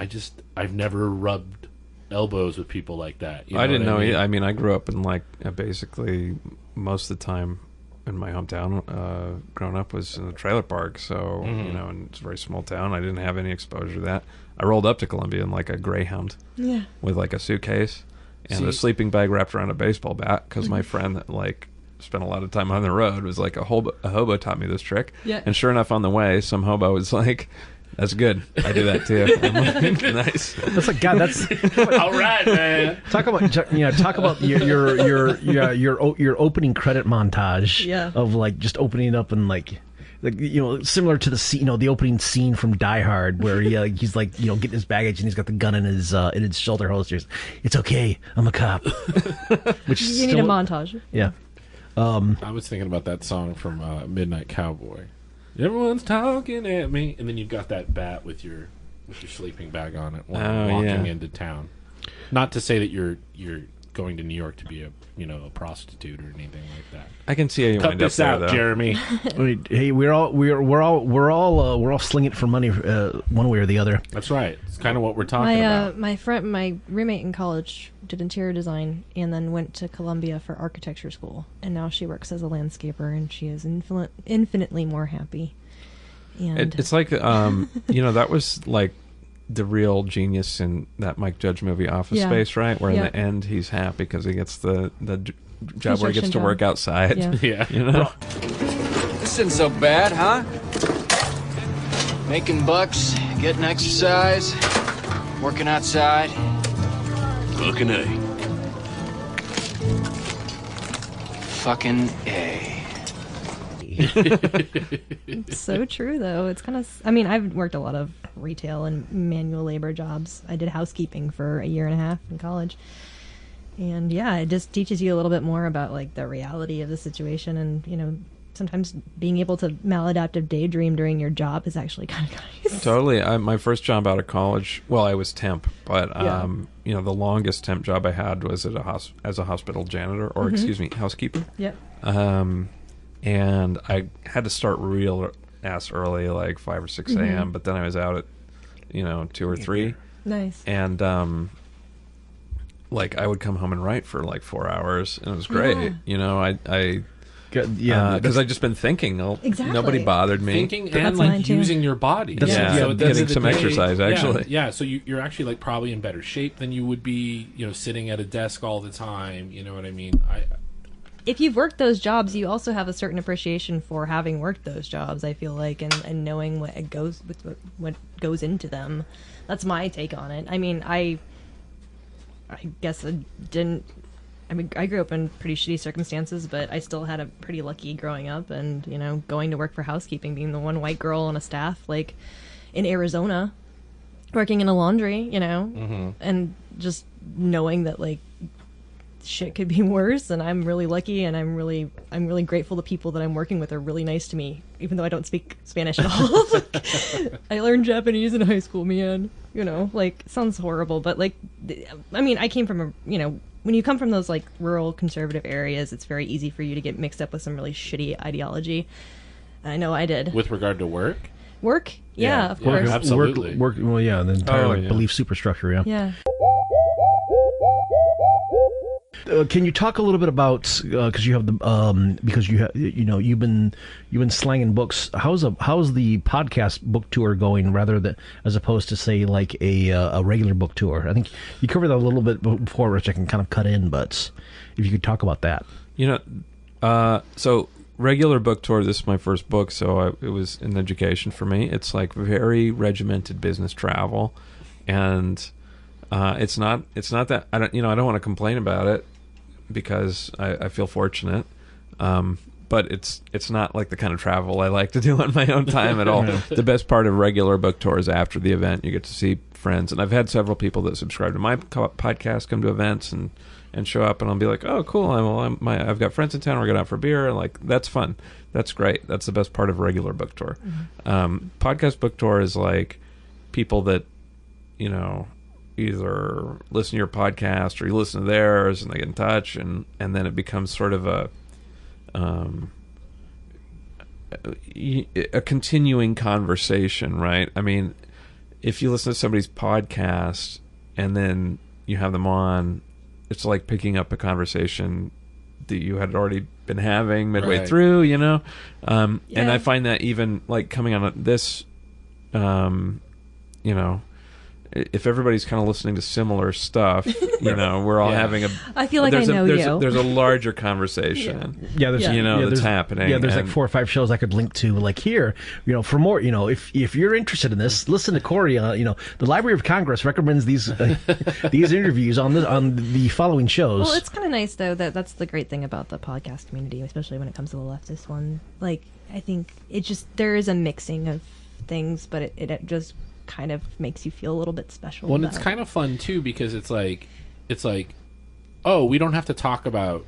I've never rubbed elbows with people like that. I didn't know. I mean, I grew up in basically most of the time in my hometown. Growing up was in a trailer park, so and it's a very small town. I didn't have any exposure to that. I rolled up to Columbia in like a Greyhound, with like a suitcase and a sleeping bag wrapped around a baseball bat, because my friend that spent a lot of time on the road was like a hobo taught me this trick. Yeah. And sure enough, on the way, some hobo was like, "That's good. I do that too." I'm like, nice. That's like, God. That's all right, man. Talk about your opening credit montage of just opening up and similar to the scene, the opening scene from Die Hard, where he's getting his baggage and he's got the gun in his shoulder holsters. It's okay, I'm a cop. Which you need a montage. Yeah. I was thinking about that song from Midnight Cowboy. Everyone's talking at me, and then you've got that bat with your sleeping bag on it walking into town. Not to say that you're going to New York to be a prostitute or anything like that. I can see how you Cut wind up this there, out, though. Jeremy. Hey, we're all slinging it for money, one way or the other. That's right. It's kind of what we're talking about. My roommate in college did interior design and then went to Columbia for architecture school, and now she works as a landscaper, and she is infinitely more happy. And It's like, that was like the real genius in that Mike Judge movie Office Space, right? Where in the end he's happy because he gets the job where he gets to work outside. Yeah. Yeah. This isn't so bad, huh? Making bucks, getting exercise, working outside. Fucking A. Fucking A. It's so true, though. It's kind of... I mean, I've worked a lot of retail and manual labor jobs. I did housekeeping for a year and a half in college. And, yeah, it just teaches you a little bit more about, like, the reality of the situation. And, sometimes being able to maladaptive daydream during your job is actually kind of nice. Totally. My first job out of college, well, I was temp, but, the longest temp job I had was at as a hospital janitor, or, housekeeper. Yep. And I had to start real ass early, like 5 or 6 a.m., but then I was out at, 2 or 3. Nice. And, I would come home and write for, 4 hours, and it was great. Because I'd just been thinking. Exactly. Nobody bothered me. Thinking and, using your body. So getting some exercise, actually. Yeah, so you're actually, probably in better shape than you would be, sitting at a desk all the time. You know what I mean? If you've worked those jobs, you also have a certain appreciation for having worked those jobs, I feel like, and knowing what goes into them. That's my take on it. I mean, I guess I didn't... I mean, I grew up in pretty shitty circumstances, but I still had a pretty lucky growing up, and, going to work for housekeeping, being the one white girl on a staff, in Arizona, working in a laundry, and just knowing that, shit could be worse, and I'm really lucky, and I'm really grateful the people that I'm working with are really nice to me, even though I don't speak Spanish at all. I learned Japanese in high school, man. It sounds horrible, but I mean, I came from when you come from those rural conservative areas, it's very easy for you to get mixed up with some really shitty ideology. I know I did. With regard to work? Work? Yeah, of course. Absolutely. Work, well, yeah, the entire belief superstructure, yeah. Yeah. Can you talk a little bit about because you have the you've been slanging books. How's the podcast book tour going rather than as opposed to say a regular book tour? I think you covered that a little bit before, which I can kind of cut in, but if you could talk about that. So regular book tour. This is my first book, so it was an education for me. It's very regimented business travel, and it's not that I don't want to complain about it, because I feel fortunate, but it's not like the kind of travel I like to do on my own time at all. The best part of regular book tour is after the event. You get to see friends, and I've had several people that subscribe to my podcast come to events and show up, and I'll be like, oh, cool, I've got friends in town, we're going out for beer, and that's fun. That's great. That's the best part of regular book tour. Podcast book tour is people that, either listen to your podcast or you listen to theirs, and they get in touch, and then it becomes sort of a continuing conversation, right? I mean, if you listen to somebody's podcast and then you have them on, it's like picking up a conversation that you had already been having midway through, and I find that even coming on this, if everybody's kind of listening to similar stuff, we're all having I feel like I know you. There's a larger conversation. There's that's happening. Yeah, there's 4 or 5 shows I could link to, here, for more. If you're interested in this, listen to Corey. The Library of Congress recommends these interviews on the following shows. Well, it's kind of nice though that's the great thing about the podcast community, especially when it comes to the leftist one. I think it just there is a mixing of things, but it just kind of makes you feel a little bit special. Well, and it's kind of fun too, because it's like, oh, we don't have to talk about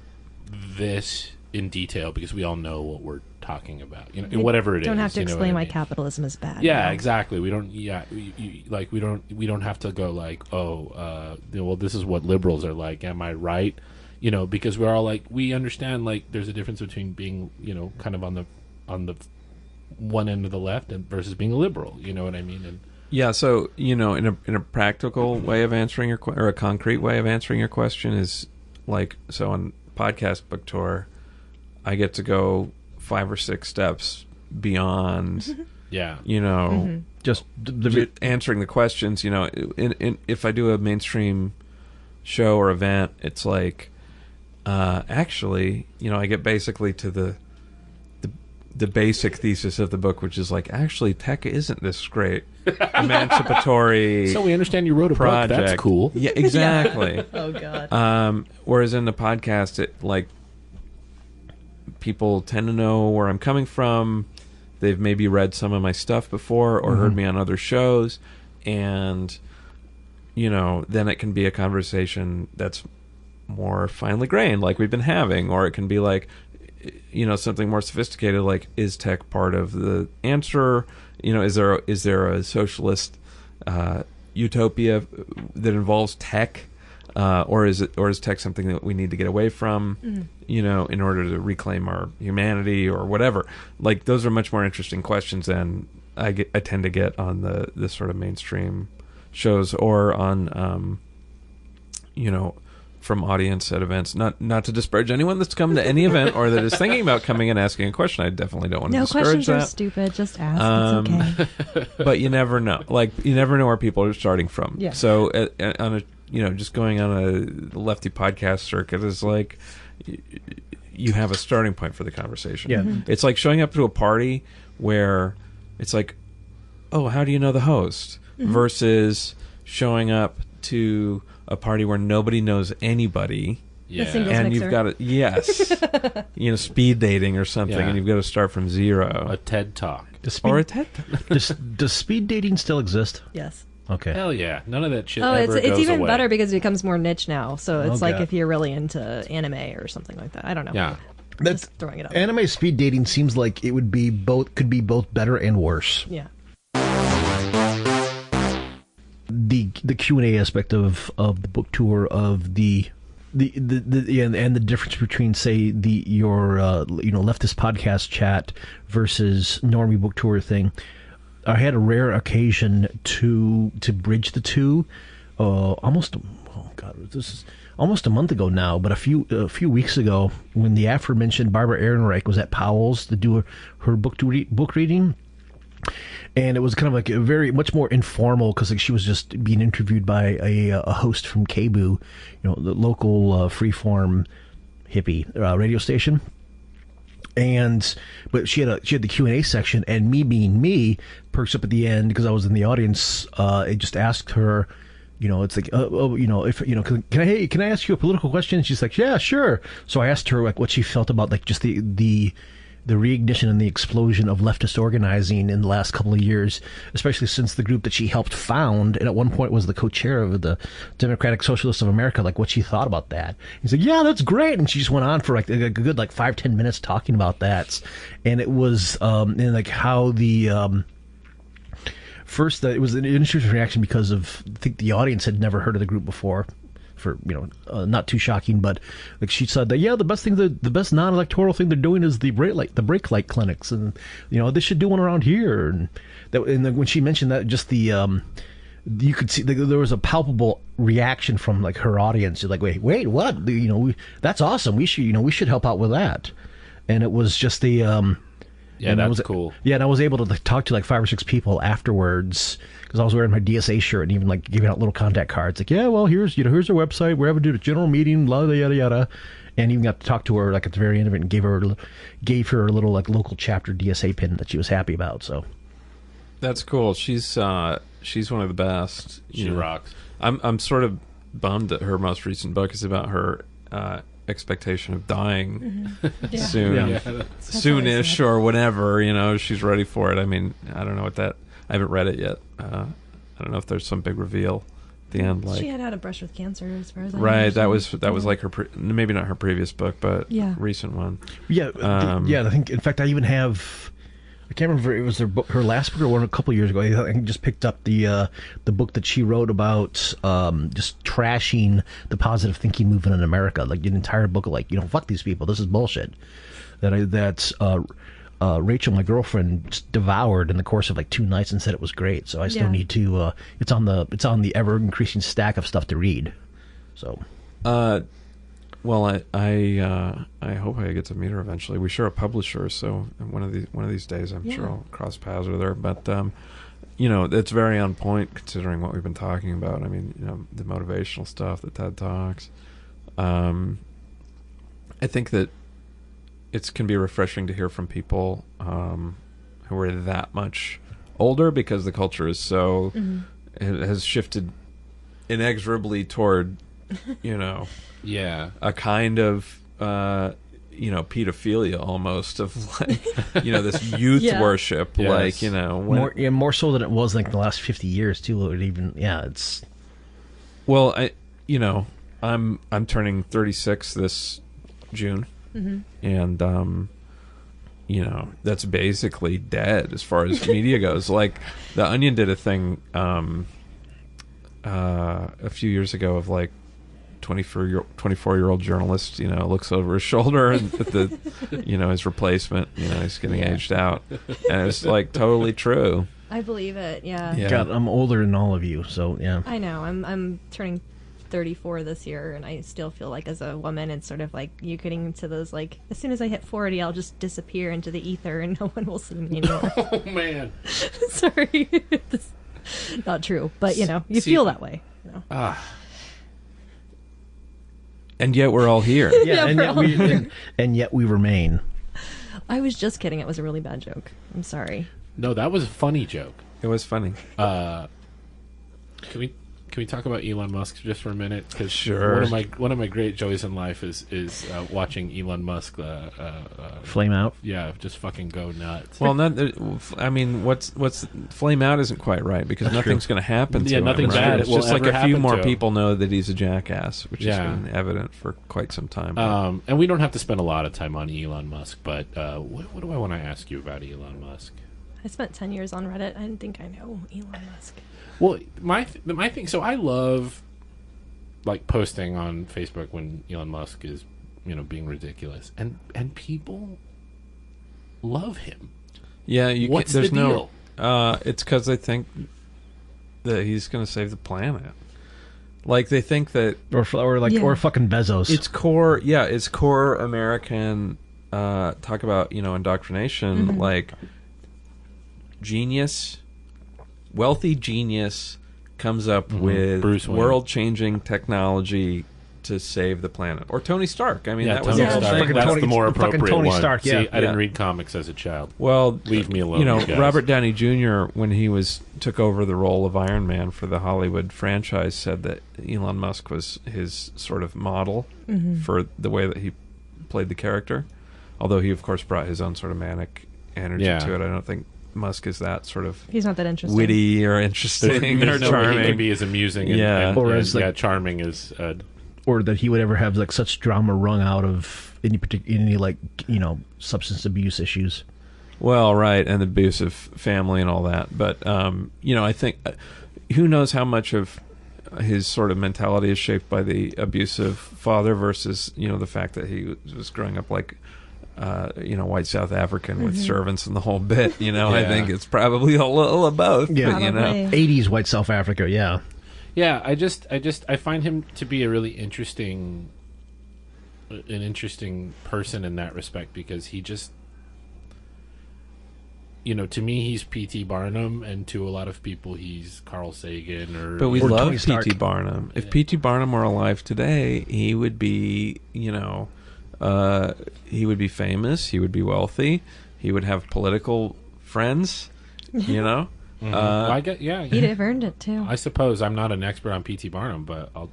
this in detail because we all know what we're talking about, you know, whatever it is. Don't have to you know explain what I why mean? capitalism is bad. Yeah, you know? exactly. We don't. Yeah, we don't have to go like, well, this is what liberals are like. Am I right? You know, because we're all like, we understand like there's a difference between being, you know, kind of on the one end of the left and versus being a liberal. You know what I mean? And Yeah, so, you know, in a practical way of answering your or a concrete way of answering your question is like, so on podcast book tour, I get to go 5 or 6 steps beyond, yeah, you know, Just answering the questions. You know, if I do a mainstream show or event, it's like, actually, you know, I get basically to the basic thesis of the book, which is like, actually, tech isn't this great emancipatory. So we understand you wrote a project. book. That's cool. Yeah, exactly. Oh God. Whereas in the podcast, it like people tend to know where I'm coming from. They've maybe read some of my stuff before or heard me on other shows, and you know, then it can be a conversation that's more finely grained, like we've been having, or it can be like, you know, something more sophisticated, like, is tech part of the answer? You know, is there a socialist utopia that involves tech, or is tech something that we need to get away from? You know, in order to reclaim our humanity or whatever. Like, those are much more interesting questions than I tend to get on the sort of mainstream shows or on, you know, from audience at events. Not to disparage anyone that's come to any event or that is thinking about coming and asking a question. I definitely don't want to discourage questions that. are stupid. Just ask. It's okay. But you never know. Like, you never know where people are starting from. Yeah. So on a, you know, just going on a lefty podcast circuit is like, you have a starting point for the conversation. Yeah. It's like showing up to a party where it's like, oh, how do you know the host? Versus showing up to a party where nobody knows anybody. Yeah. singles And mixer. you've got to, yes, you know, speed dating or something, Yeah. and you've got to start from zero. A TED Talk. Or a TED. does speed dating still exist? Yes. Okay. Hell yeah. None of that shit Oh, ever it's goes even away. better because it becomes more niche now. So it's Oh, like God. if you're really into anime or something like that. I don't know. Yeah. That's Just throwing it up. anime speed dating seems like it would be could be both better and worse. Yeah. The Q&A aspect of the book tour, of the and the difference between, say, your leftist podcast chat versus normie book tour thing. I had a rare occasion to bridge the two. This is almost a month ago now, but a few weeks ago, when the aforementioned Barbara Ehrenreich was at Powell's to do her book reading. And it was kind of like a much more informal, because like she was just being interviewed by a host from KBOO, you know, the local freeform hippie radio station. But she had the Q&A section, and me being me, perks up at the end because I was in the audience. I just asked her, you know, it's like, can I ask you a political question? And she's like, yeah, sure. So I asked her like what she felt about like just the reignition and the explosion of leftist organizing in the last couple of years, especially since the group that she helped found and at one point was the co-chair of the Democratic Socialists of America, like what she thought about that. He's like, yeah, that's great. And she just went on for like a good 5-10 minutes talking about that. And it was and like how the first it was an interesting reaction because of, I think the audience had never heard of the group before. For, you know, not too shocking, but like she said that, yeah, the best non-electoral thing they're doing is the brake light clinics, and you know they should do one around here. And when she mentioned that, just you could see there was a palpable reaction from like her audience. She's like, wait, what? You know, that's awesome. We should help out with that. And it was just the Yeah, that's cool. Yeah, and I was able to talk to like 5 or 6 people afterwards because I was wearing my DSA shirt and even like giving out little contact cards. Like, yeah, well, here's our website. We're having to do a general meeting, yada yada yada, and even got to talk to her like at the very end of it and gave her a little like local chapter DSA pin that she was happy about. So That's cool. She's one of the best. She rocks. I'm sort of bummed that her most recent book is about her expectation of dying soon, soonish or whatever. You know, she's ready for it. I mean, I don't know what that. I haven't read it yet. I don't know if there's some big reveal the end. Like she had a brush with cancer, as far as I right. understand. That was like her maybe not her previous book, but recent one. Yeah, I think in fact I even have. I can't remember if it was her last book or one a couple years ago. I just picked up the book that she wrote about just trashing the positive thinking movement in America. Like an entire book of fuck these people. This is bullshit. That Rachel, my girlfriend, devoured in the course of 2 nights and said it was great. So I still need to. It's on the ever increasing stack of stuff to read. So. Well, I hope I get to meet her eventually. We share a publisher, so one of these days I'm sure I'll cross paths with her. But it's very on point considering what we've been talking about. I mean, the motivational stuff, the TED Talks. I think that it can be refreshing to hear from people who are that much older because the culture is so it has shifted inexorably toward a kind of pedophilia almost of this youth worship. Yes. More so than it was the last 50 years too. It's I'm turning 36 this June, and that's basically dead as far as media goes. Like The Onion did a thing a few years ago of 24-year-old journalist, looks over his shoulder and at the, his replacement, he's getting aged out, and it's totally true. I believe it. Yeah. God, I'm older than all of you, so yeah. I know. I'm turning 34 this year, and I still feel like as a woman, it's sort of you getting into those as soon as I hit 40, I'll just disappear into the ether, and no one will see me anymore. Oh man. Sorry, not true, but you feel that way. And yet we're all here. Yeah, and yet we remain. I was just kidding. It was a really bad joke. I'm sorry. No, that was a funny joke. It was funny. Can we talk about Elon Musk just for a minute? Because sure. One of my great joys in life is watching Elon Musk flame out. Yeah, just fucking go nuts. Well, what's flame out isn't quite right because nothing's going to happen to him. Nothing right? bad. It's just a few more people him. know that he's a jackass, which has been evident for quite some time. And we don't have to spend a lot of time on Elon Musk, but what do I want to ask you about Elon Musk? I spent 10 years on Reddit. I didn't think I know Elon Musk. Well, my thing. So I love posting on Facebook when Elon Musk is being ridiculous, and people love him. Yeah, what's there's the deal? It's because they think that he's going to save the planet. They think that, or fucking Bezos. It's core. Yeah, it's core American. Talk about indoctrination. Genius. Wealthy genius comes up with world-changing technology to save the planet, or Tony Stark. I mean, that was Tony Stark. That's the more appropriate Tony one. Stark. Yeah. See, I didn't read comics as a child. Well, leave me alone. You guys. Robert Downey Jr. when he took over the role of Iron Man for the Hollywood franchise, said that Elon Musk was his sort of model for the way that he played the character. Although he, of course, brought his own sort of manic energy to it. I don't think Musk is that sort of he's not that interesting, witty or interesting or charming. He can be as amusing and charming as or that he would ever have such drama wrung out of any substance abuse issues. Well, right, and abusive family and all that. But I think who knows how much of his sort of mentality is shaped by the abusive father versus the fact that he was growing up white South African with servants and the whole bit. I think it's probably a little of both. Yeah, but, 80s white South Africa. Yeah, yeah. I find him to be a really interesting person in that respect because he just, to me he's P.T. Barnum, and to a lot of people he's Carl Sagan But we love P.T. Barnum. If P.T. Barnum were alive today, he would be he would be famous. He would be wealthy. He would have political friends. I get, He'd have earned it too. I suppose I'm not an expert on P.T. Barnum, but I'll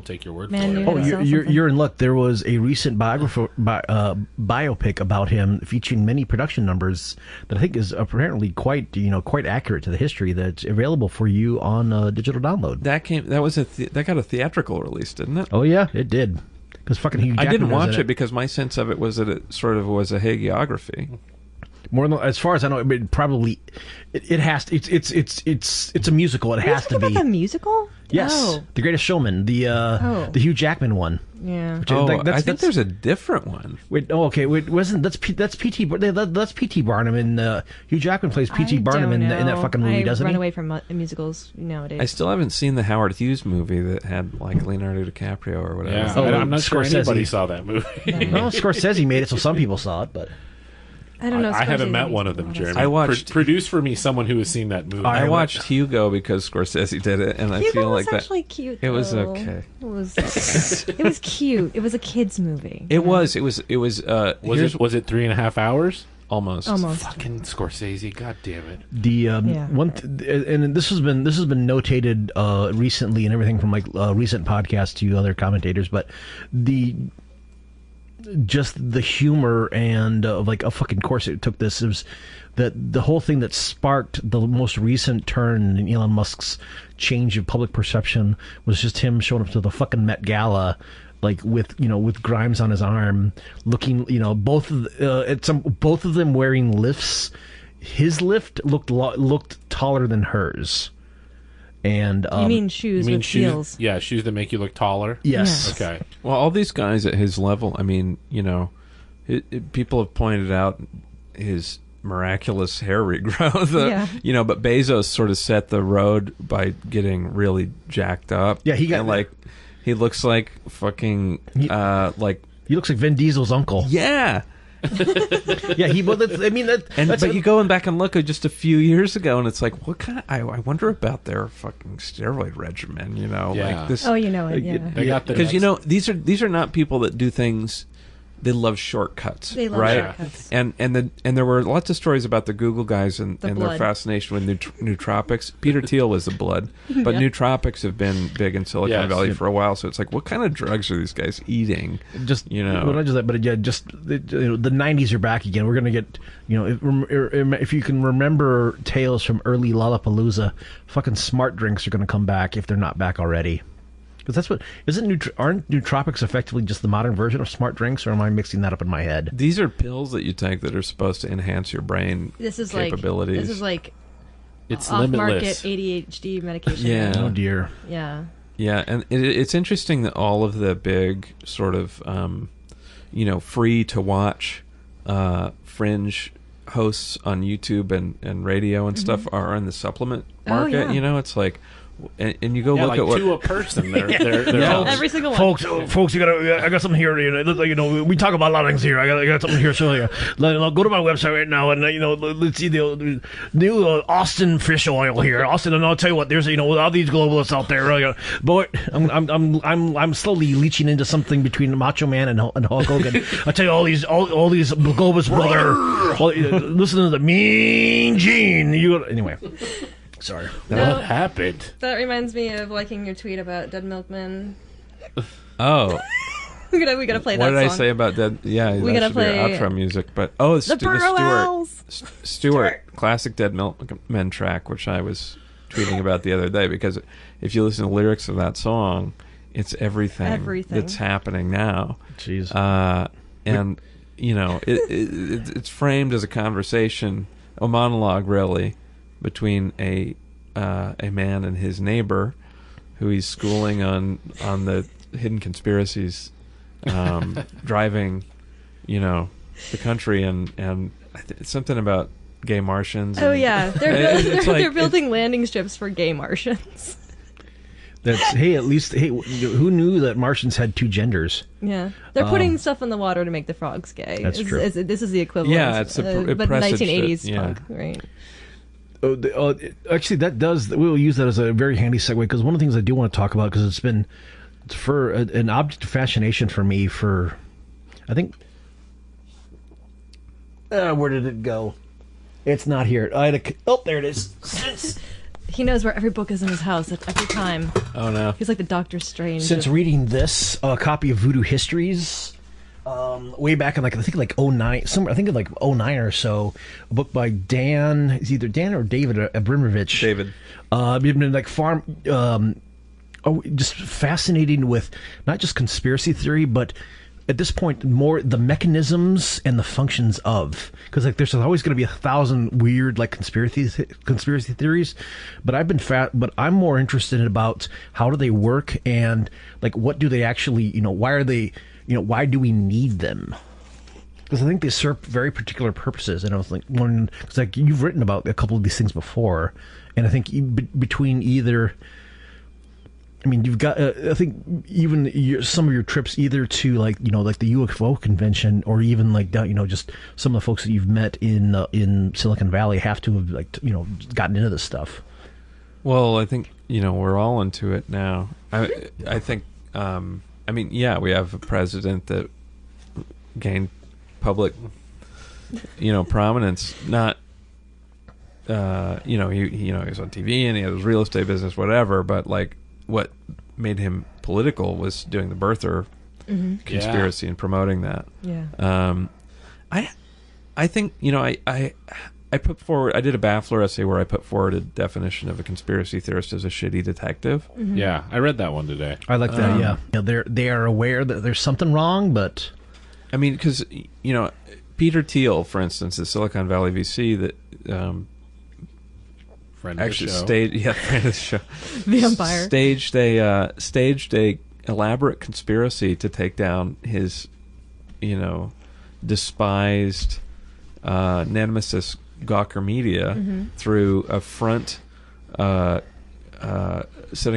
take your word for it. Oh, you're in luck. There was a recent biopic about him featuring many production numbers that I think is apparently quite accurate to the history. That's available for you on digital download. That got a theatrical release, didn't it? Oh yeah, it did. Because fucking Hugh Jackman I didn't watch it because my sense of it was that it sort of was a hagiography. More than, as far as I know, it probably it has to, it's a musical. It has to be a musical. Yes, The Greatest Showman, the Hugh Jackman one. Yeah. I think there's a different one. Wait, wasn't that's P.T. Barnum and Hugh Jackman plays P.T. Barnum in that fucking movie, doesn't he? I run away from musicals nowadays. I still haven't seen the Howard Hughes movie that had like Leonardo DiCaprio or whatever. Yeah, I'm not sure anybody saw that movie. Well, Scorsese made it, so some people saw it, but. I don't know. I haven't met one of them, Jeremy. I watched produce for me someone who has seen that movie. I watched Hugo because Scorsese did it, and I feel like that. Hugo was actually cute. It was okay. It was cute. It was a kids movie. It was. Was it 3.5 hours? Almost. Fucking Scorsese, god damn it. And this has been notated recently and everything from like recent podcasts to other commentators, but just the humor and of like a fucking course it took this. It was that the whole thing that sparked the most recent turn in Elon Musk's change of public perception was just him showing up to the fucking Met Gala, like with Grimes on his arm, looking both of them wearing lifts. His lift looked taller than hers. And you mean shoes with heels? Yeah, shoes that make you look taller. Yes. Okay. Well, all these guys at his level, I mean, people have pointed out his miraculous hair regrowth. But Bezos sort of set the road by getting really jacked up. Yeah, he got he looks like fucking he looks like Vin Diesel's uncle. Yeah. Yeah, but you go back and look at just a few years ago, and it's like, what kind of? I wonder about their fucking steroid regimen. Like this. Oh, yeah. Because these are not people that do things. They love shortcuts. They love right? shortcuts. And there were lots of stories about the Google guys and their fascination with nootropics. Peter Thiel was the blood, but nootropics have been big in Silicon Valley for a while. So it's like, what kind of drugs are these guys eating? Just well, not just that, but the 90s are back again. We're gonna get if you can remember tales from early Lollapalooza, fucking smart drinks are gonna come back if they're not back already. Because that's what aren't nootropics effectively just the modern version of smart drinks, or am I mixing that up in my head? These are pills that you take that are supposed to enhance your brain capabilities. This is like it's off-market ADHD medication. Yeah. Oh dear. Yeah. Yeah, and it's interesting that all of the big sort of free to watch fringe hosts on YouTube and radio and stuff are in the supplement market. It's like. And you go look at what to a person. They're every single one. Folks, I got something here. We talk about a lot of things here. I got something here. So go to my website right now, and let's see the new Austin fish oil here. Austin, and I'll tell you what. There's all these globalists out there. Boy, I'm slowly leeching into something between Macho Man and Hulk Hogan. I tell you, all these globalists, brother. Listen to the Mean Gene. Anyway. Sorry. What happened? That reminds me of liking your tweet about Dead Milkmen. Oh. we gotta play that song. What did song. I say about Dead? Yeah, we gotta play outro music. But Stuart classic Dead Milkmen track, which I was tweeting about the other day, because if you listen to lyrics of that song, it's everything. That's happening now. Jeez. And it's framed as a conversation, a monologue, really, between a man and his neighbor, who he's schooling on the hidden conspiracies, driving, the country, and something about gay Martians. Oh yeah, they're building landing strips for gay Martians. Who knew that Martians had two genders? Yeah, they're putting stuff in the water to make the frogs gay. That's true. This is the equivalent. Yeah, it's but 1980s punk, right? Actually, we'll use that as a very handy segue, because one of the things I do want to talk about, because it's been for an object of fascination for me for, I think, where did it go? It's not here. There it is. He knows where every book is in his house at every time. Oh no. He's like the Doctor Strange. Since reading this, a copy of Voodoo Histories, way back in I think 09, I think like 09 or so, a book by Dan, it's either Dan or David Abramovich. David. Been like just fascinating with not just conspiracy theory, but at this point more the mechanisms and the functions of, because like there's always going to be 1,000 weird like conspiracy theories, but I'm more interested in about how do they work and like what do they actually, why are they, why do we need them? Because I think they serve very particular purposes. And I was like, because like you've written about a couple of these things before, and I think between either. I mean, you've got. I think even some of your trips, either to like the UFO convention, or even like just some of the folks that you've met in Silicon Valley, have to have gotten into this stuff. Well, I think we're all into it now. I think. We have a president that gained public, prominence. Not. He was on TV and he had his real estate business, whatever. But like. What made him political was doing the birther conspiracy and promoting that. Yeah. I think I put forward. I did a Baffler essay where I put forward a definition of a conspiracy theorist as a shitty detective. Mm-hmm. Yeah, I read that one today. I like that. Yeah, they are aware that there's something wrong, but I mean, because Peter Thiel, for instance, at Silicon Valley VC, that. Friend actually of the show. Friend of the show. The Empire. Staged a elaborate conspiracy to take down his, despised nemesis Gawker Media through a front, setting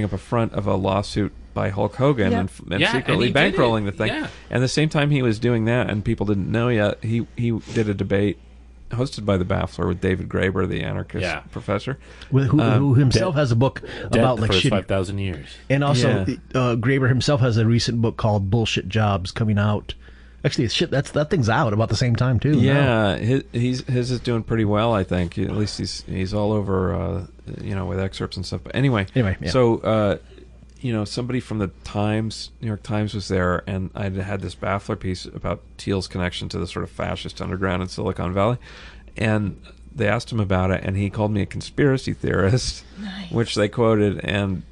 up a front of a lawsuit by Hulk Hogan and secretly bankrolling the thing. Yeah. And the same time he was doing that, and people didn't know yet, he did a debate hosted by the Baffler with David Graeber, the anarchist professor, who himself has a book about like shit 5,000 years, and also Graeber himself has a recent book called "Bullshit Jobs" coming out. Actually, that thing's out about the same time too. Yeah, his is doing pretty well, I think. At least he's all over, with excerpts and stuff. But anyway, yeah. So. Somebody from the New York Times was there, and I had this Baffler piece about Thiel's connection to the sort of fascist underground in Silicon Valley, and they asked him about it, and he called me a conspiracy theorist, which they quoted, and,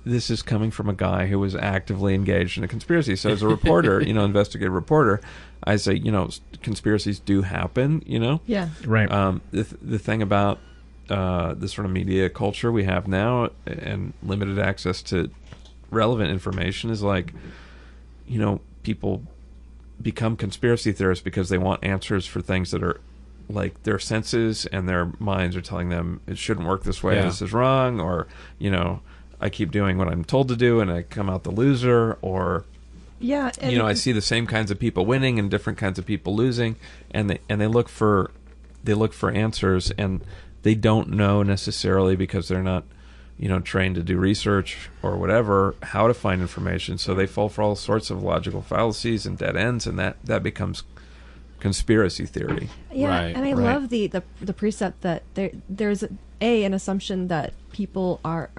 this is coming from a guy who was actively engaged in a conspiracy. So as a reporter, investigative reporter, I say, conspiracies do happen, Yeah. Right. The thing about the sort of media culture we have now and limited access to relevant information is like, people become conspiracy theorists because they want answers for things that are like their senses and their minds are telling them it shouldn't work this way, this is wrong, or, I keep doing what I'm told to do and I come out the loser, or yeah, and I see the same kinds of people winning and different kinds of people losing, and they look for answers, and they don't know necessarily because they're not, trained to do research or whatever, how to find information. So they fall for all sorts of logical fallacies and dead ends, and that becomes conspiracy theory. Yeah, Right, and I love the precept that there's an assumption that people are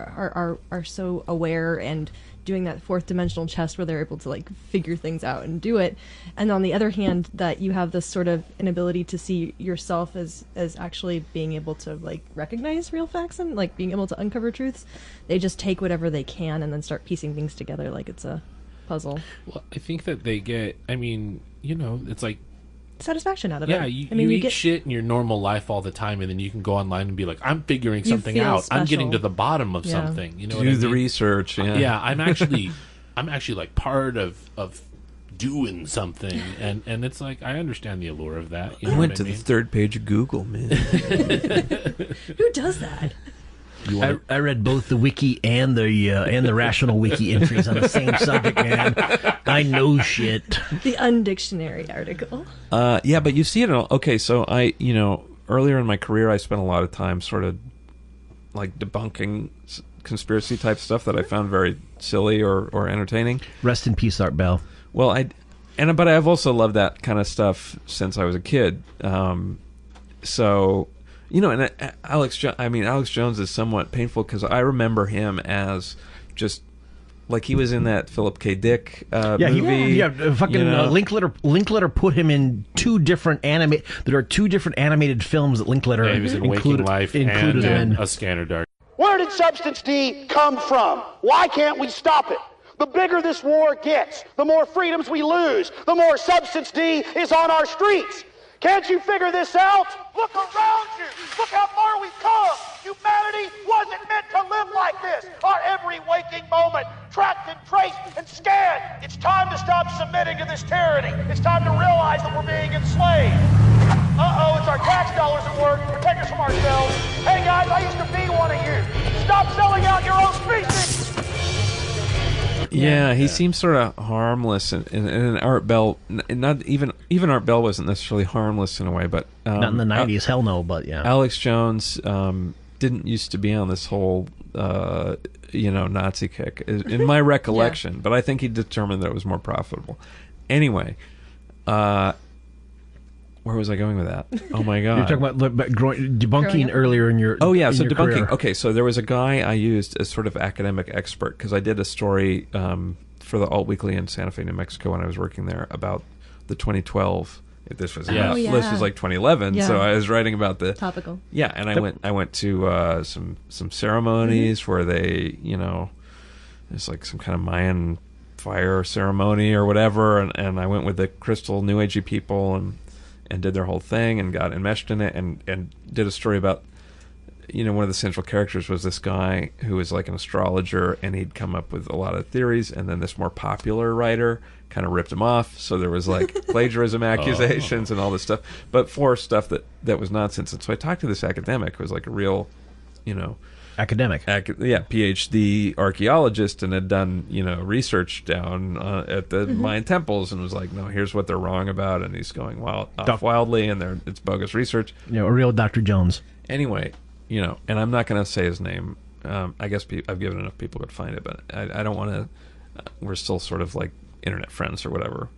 so aware and doing that fourth dimensional chess where they're able to like figure things out and do it, and on the other hand that you have this sort of inability to see yourself as actually being able to like recognize real facts and like being able to uncover truths. They just take whatever they can and then start piecing things together like it's a puzzle. Well, I think that they get, it's like satisfaction out of yeah, it. you you eat shit in your normal life all the time, and then you can go online and be like, I'm figuring You something feel out. I'm special. getting to the bottom of Yeah. something. You know, Do what I the mean? research. Yeah. Yeah, I'm actually like part of doing something, and it's like I understand the allure of that. You know I went what to mean? the third page of Google, man. Who does that? I read both the wiki and the rational wiki entries on the same subject, man. I know shit. The undictionary article. Yeah, but you see it. Okay, so earlier in my career, I spent a lot of time sort of like debunking conspiracy type stuff that I found very silly or entertaining. Rest in peace, Art Bell. Well, but I've also loved that kind of stuff since I was a kid. So, and Alex Jones is somewhat painful because I remember him as just like he was in that Philip K. Dick movie. Linklater put him in two different animated films that Linklater he was in Waking Life included and in A Scanner Dark. Where did Substance D come from? Why can't we stop it? The bigger this war gets, the more freedoms we lose, the more Substance D is on our streets. Can't you figure this out? Look around you. Look how far we've come. Humanity wasn't meant to live like this. Our every waking moment, tracked and traced and scanned. It's time to stop submitting to this tyranny. It's time to realize that we're being enslaved. Uh-oh, it's our tax dollars at work. Protect us from ourselves. Hey guys, I used to be one of you. Stop selling out your own species. Yeah, he seems sort of harmless, and Art Bell, not even Art Bell wasn't necessarily harmless in a way, but not in the 90s, hell no, but yeah. Alex Jones didn't used to be on this whole Nazi kick, in my recollection, but I think he determined that it was more profitable. Anyway, where was I going with that? Oh my god! You're talking about debunking earlier in your debunking. Career. Okay, so there was a guy I used as sort of academic expert because I did a story for the Alt Weekly in Santa Fe, New Mexico, when I was working there about the 2012. This was this was like 2011, so I was writing about the topical. Yeah, and I went to some ceremonies where they it's like some kind of Mayan fire ceremony or whatever, and I went with the crystal New Agey people and did their whole thing and got enmeshed in it and did a story about, one of the central characters was this guy who was like an astrologer, and he'd come up with a lot of theories, and then this more popular writer kind of ripped him off. So there was like plagiarism accusations and all this stuff, but for stuff that was nonsense. And so I talked to this academic who was like a real, academic, PhD archaeologist, and had done research down at the Mayan temples, and was like, no, here's what they're wrong about, and he's going wildly, and it's bogus research. A real Dr. Jones. Anyway, and I'm not going to say his name. I guess I've given enough people to find it, but I don't want to. We're still sort of like internet friends or whatever.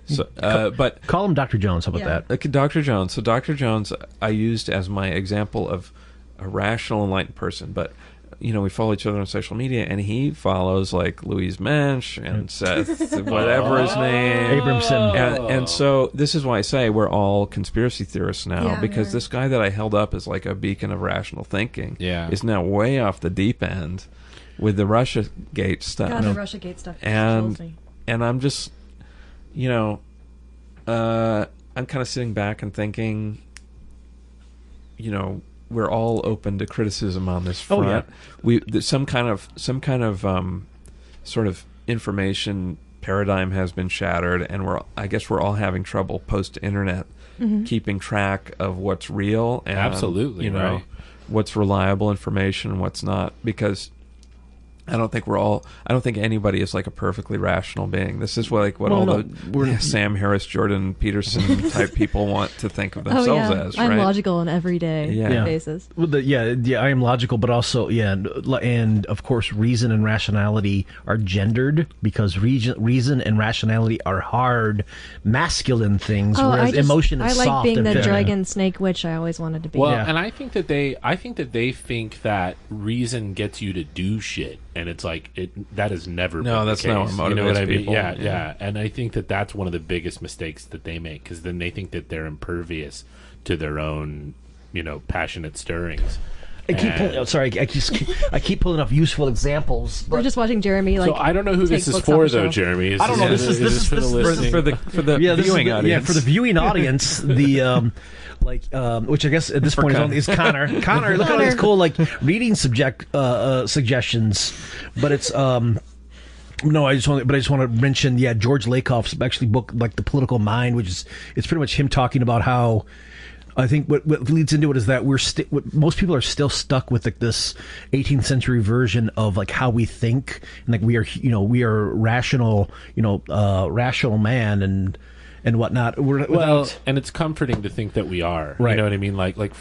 So, but call him Dr. Jones. How about that? Dr. Jones. So Dr. Jones, I used as my example of a rational, enlightened person, but we follow each other on social media, and he follows like Louise Mensch and Seth, whatever his name, Abramson, and so this is why I say we're all conspiracy theorists now, because this guy that I held up as like a beacon of rational thinking, is now way off the deep end with the Russiagate stuff. God, the Russiagate stuff, and I'm just, I'm kind of sitting back and thinking, we're all open to criticism on this front. Some kind of sort of information paradigm has been shattered, and I guess we're all having trouble post-internet keeping track of what's real and absolutely what's reliable information and what's not, because I don't think anybody is like a perfectly rational being. This is what Sam Harris, Jordan Peterson type people want to think of themselves as, right? I'm logical on everyday basis. Well, I am logical, but also, and of course, reason and rationality are gendered, because reason and rationality are hard, masculine things, whereas emotion is soft. I like being and the feminine. dragon snake witch I always wanted to be. Well, and I think that they think that reason gets you to do shit. And it's like that has never been the case. That's not what motivates people. Yeah. And I think that that's one of the biggest mistakes that they make, because then they think that they're impervious to their own, passionate stirrings. I keep pulling up useful examples. We're just watching Jeremy. So I don't know who this is for, though, Jeremy. I don't know. This is for the viewing audience. Yeah, for the viewing audience. Which I guess at this point is Connor. Connor, look at all these cool reading suggestions. But it's no, I just want to mention George Lakoff's actually book, like The Political Mind, which is it's pretty much him talking about how. I think what leads into it is that most people are still stuck with this 18th century version of how we think, and we are rational, rational man and whatnot. And it's comforting to think that we are. Right. You know what I mean? Like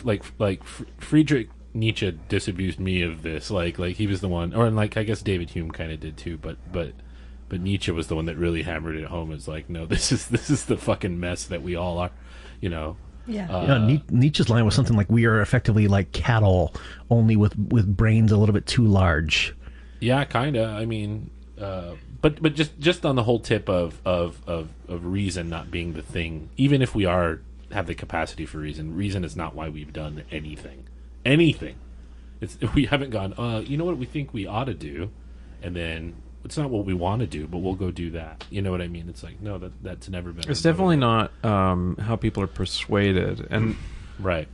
Friedrich Nietzsche disabused me of this. Like he was the one, or I guess David Hume kind of did too. But Nietzsche was the one that really hammered it home. As no, this is the fucking mess that we all are. Yeah. Nietzsche's line was something like, "We are effectively like cattle, only with brains a little bit too large." Yeah, kind of. I mean, but just on the whole tip of reason not being the thing, even if we have the capacity for reason is not why we've done anything. We haven't gone, you know what we think we ought to do, and then it's not what we want to do, but we'll go do that. You know what I mean? It's like, no, that's never been. It's definitely not how people are persuaded, and right.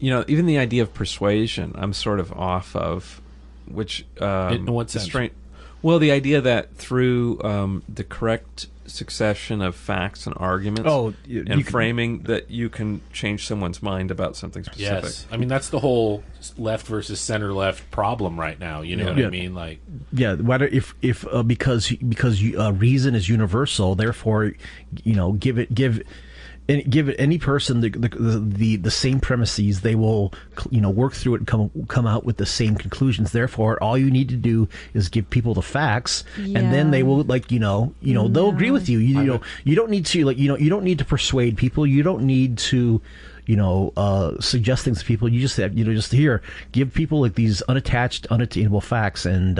Even the idea of persuasion, I'm sort of off of. Which in what sense? Well, the idea that through the correct succession of facts and arguments and framing that you can change someone's mind about something specific. Yes. I mean, that's the whole left versus center left problem right now. You know what I mean? Like, whether if because reason is universal, therefore, give any person the same premises, they will work through it and come out with the same conclusions. Therefore, all you need to do is give people the facts, and then they will they'll agree with you. You don't need to you don't need to persuade people. You don't need to suggest things to people. You just have just here give people like these unattached, unattainable facts, and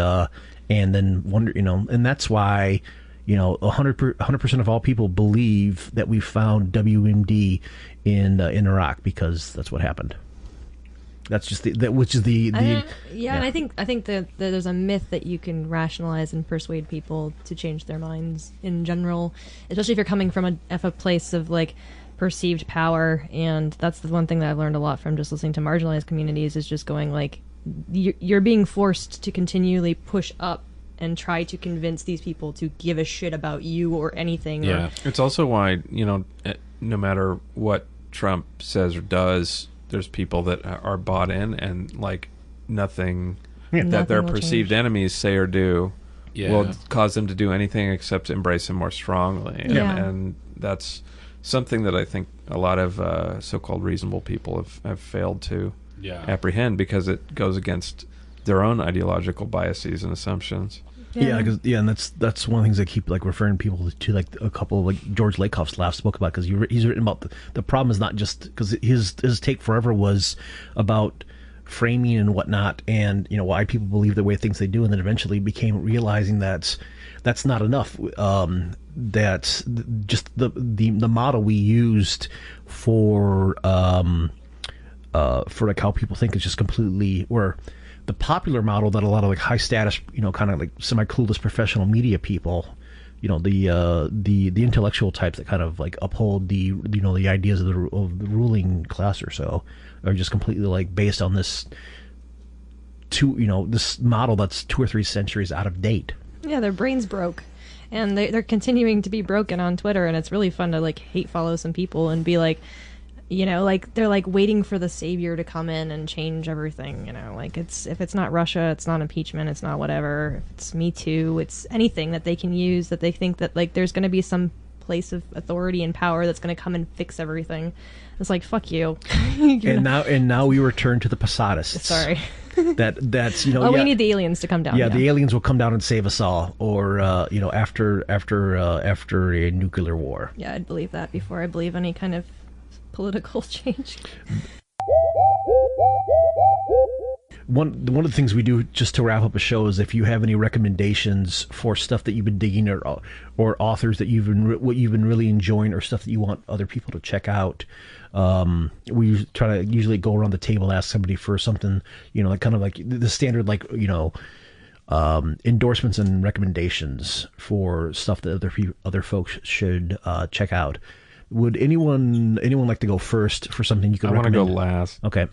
then wonder and that's why. 100% of all people believe that we found WMD in Iraq because that's what happened. That's just and I think that there's a myth that you can rationalize and persuade people to change their minds in general, especially if you're coming from a place of like perceived power. And that's the one thing that I've learned a lot from just listening to marginalized communities is just going like you're being forced to continually push up and try to convince these people to give a shit about you or anything. Yeah. It's also why, no matter what Trump says or does, there's people that are bought in and like nothing that their perceived enemies say or do will cause them to do anything except embrace him more strongly. And that's something that I think a lot of so-called reasonable people have failed to apprehend because it goes against their own ideological biases and assumptions. And that's one of the things I keep like referring people to like a couple of like George Lakoff's last book about because he's written about the problem is not just because his take forever was about framing and whatnot and why people believe the way things they do, and then eventually became realizing that's not enough. That's just the model we used for like how people think is just completely the popular model that a lot of like high status, kind of like semi-clueless professional media people, the intellectual types that kind of like uphold the the ideas of the ruling class or so are just completely like based on this this model that's 2 or 3 centuries out of date. Yeah, their brains broke, and they're continuing to be broken on Twitter, and it's really fun to like hate follow some people and be like. Like they're like waiting for the savior to come in and change everything. Like if it's not Russia, it's not impeachment, it's not whatever. If it's Me Too, it's anything that they can use that they think that like there's going to be some place of authority and power that's going to come and fix everything. It's like fuck you. and now we return to the Posadists. Sorry. That's we need the aliens to come down. Yeah, the aliens will come down and save us all, or after a nuclear war. Yeah, I'd believe that before I believe any kind of political change. One of the things we do just to wrap up a show is if you have any recommendations for stuff that you've been digging or authors that you've been really enjoying or stuff that you want other people to check out, we try to usually go around the table, ask somebody for something, like kind of like the standard like endorsements and recommendations for stuff that other folks should check out. Would anyone like to go first for something you could recommend? I want to go last. Okay.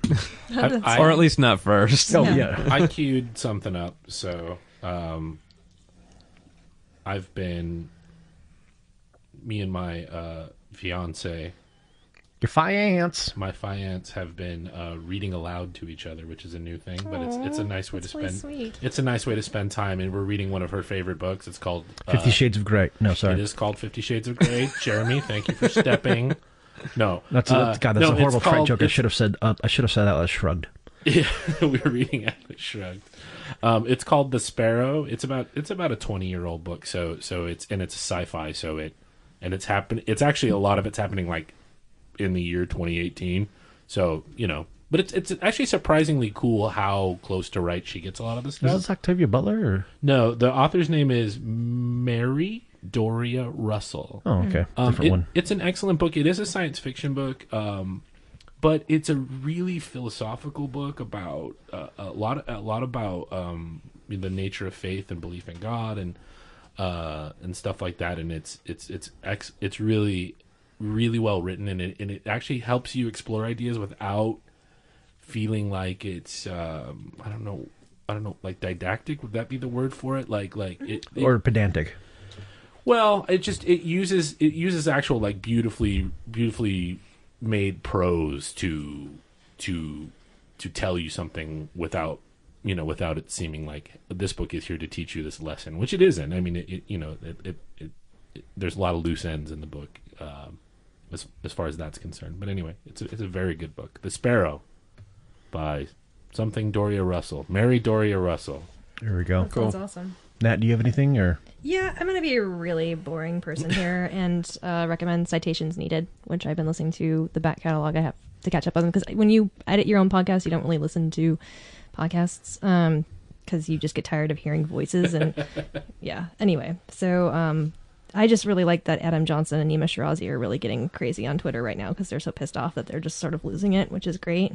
Or at least not first. Oh, yeah. I queued something up, so I've been... Me and my fiance... Your fiance. My fiance have been reading aloud to each other, which is a new thing, but it's a nice way to spend. Sweet. It's a nice way to spend time, and we're reading one of her favorite books. It's called 50 Shades of Grey. No, sorry. It is called 50 Shades of Grey. Jeremy, thank you for stepping. No, that's a horrible French joke. I should have said that. I shrugged. Yeah, we were reading Atlas Shrugged. It's called The Sparrow. It's about a 20-year-old book. So it's a sci-fi. It's actually a lot of it's happening like in the year 2018. So, but it's actually surprisingly cool how close to right she gets a lot of the stuff. Is this Octavia Butler? Or? No, the author's name is Mary Doria Russell. Oh, okay. Different one. It's an excellent book. It is a science fiction book, but it's a really philosophical book about a lot about the nature of faith and belief in God and stuff like that. And it's really, really well written, and it actually helps you explore ideas without feeling like it's I don't know, like didactic. Would that be the word for it? Like or pedantic. Well, it uses actual like beautifully made prose to tell you something without it seeming like this book is here to teach you this lesson, which it isn't. I mean, there's a lot of loose ends in the book as far as that's concerned. But anyway, it's a very good book. The Sparrow by something Doria Russell, Mary Doria Russell. There we go. That sounds awesome. Nat, do you have anything or? Yeah, I'm going to be a really boring person here and recommend Citations Needed, which I've been listening to the back catalog. I have to catch up on them because when you edit your own podcast, you don't really listen to podcasts because you just get tired of hearing voices. And yeah, anyway, so I just really like that Adam Johnson and Nima Shirazi are really getting crazy on Twitter right now because they're so pissed off that they're just sort of losing it, which is great.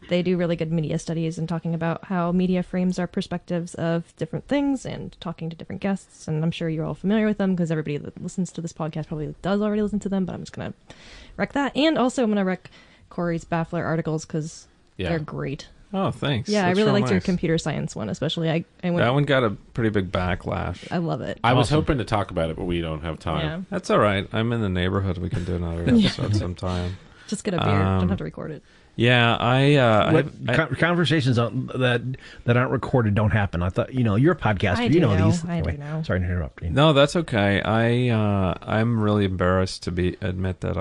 They do really good media studies and talking about how media frames our perspectives of different things and talking to different guests. And I'm sure you're all familiar with them because everybody that listens to this podcast probably does already listen to them, but I'm just going to wreck that. And also I'm going to wreck Corey's Baffler articles because they're great. Oh, thanks. Yeah, That's I really liked nice. your computer science one, especially. I went, that one got a pretty big backlash. I love it. I was hoping to talk about it, but we don't have time. Yeah. That's all right. I'm in the neighborhood. We can do another episode sometime. Just get a beer. Don't have to record it. Yeah, conversations that aren't recorded don't happen. I thought you're a podcaster. I You know know. these. I do know. Sorry to interrupt you. No, that's okay. I'm really embarrassed to admit that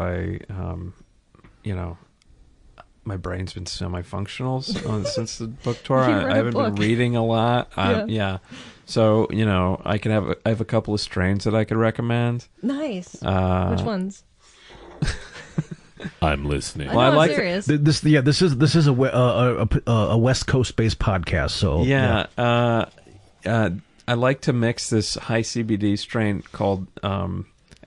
my brain's been semi-functional since the book tour. I haven't been reading a lot. Yeah. So, I have a couple of strains that I could recommend. Nice. Which ones? I'm listening. Well, I like serious. This is a West Coast based podcast. So I like to mix this high CBD strain called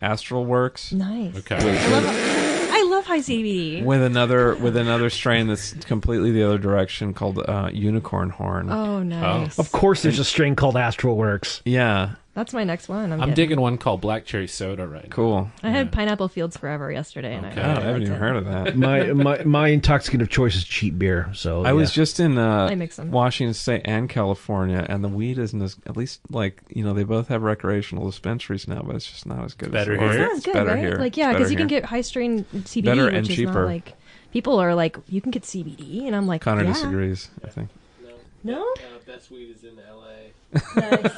Astral Works. Nice. Okay. I love high CBD. With another strain that's completely the other direction called Unicorn Horn. Oh, nice. Of course, there's a strain called Astral Works. Yeah. That's my next one. I'm digging one called Black Cherry Soda right now. Cool. I had Pineapple Fields Forever yesterday, and I haven't even heard of that. My intoxicative choice is cheap beer. So I was just in mix them. Washington State and California, and the weed isn't as, at least they both have recreational dispensaries now, but it's just not as good. Better as here. It's It's good, better right? here. Like, yeah, because you can get high strain CBD, Better which and is cheaper. not like people are like, you can get CBD, and I'm like, Connor yeah. disagrees, I think. No? Best weed is in L.A. Nice.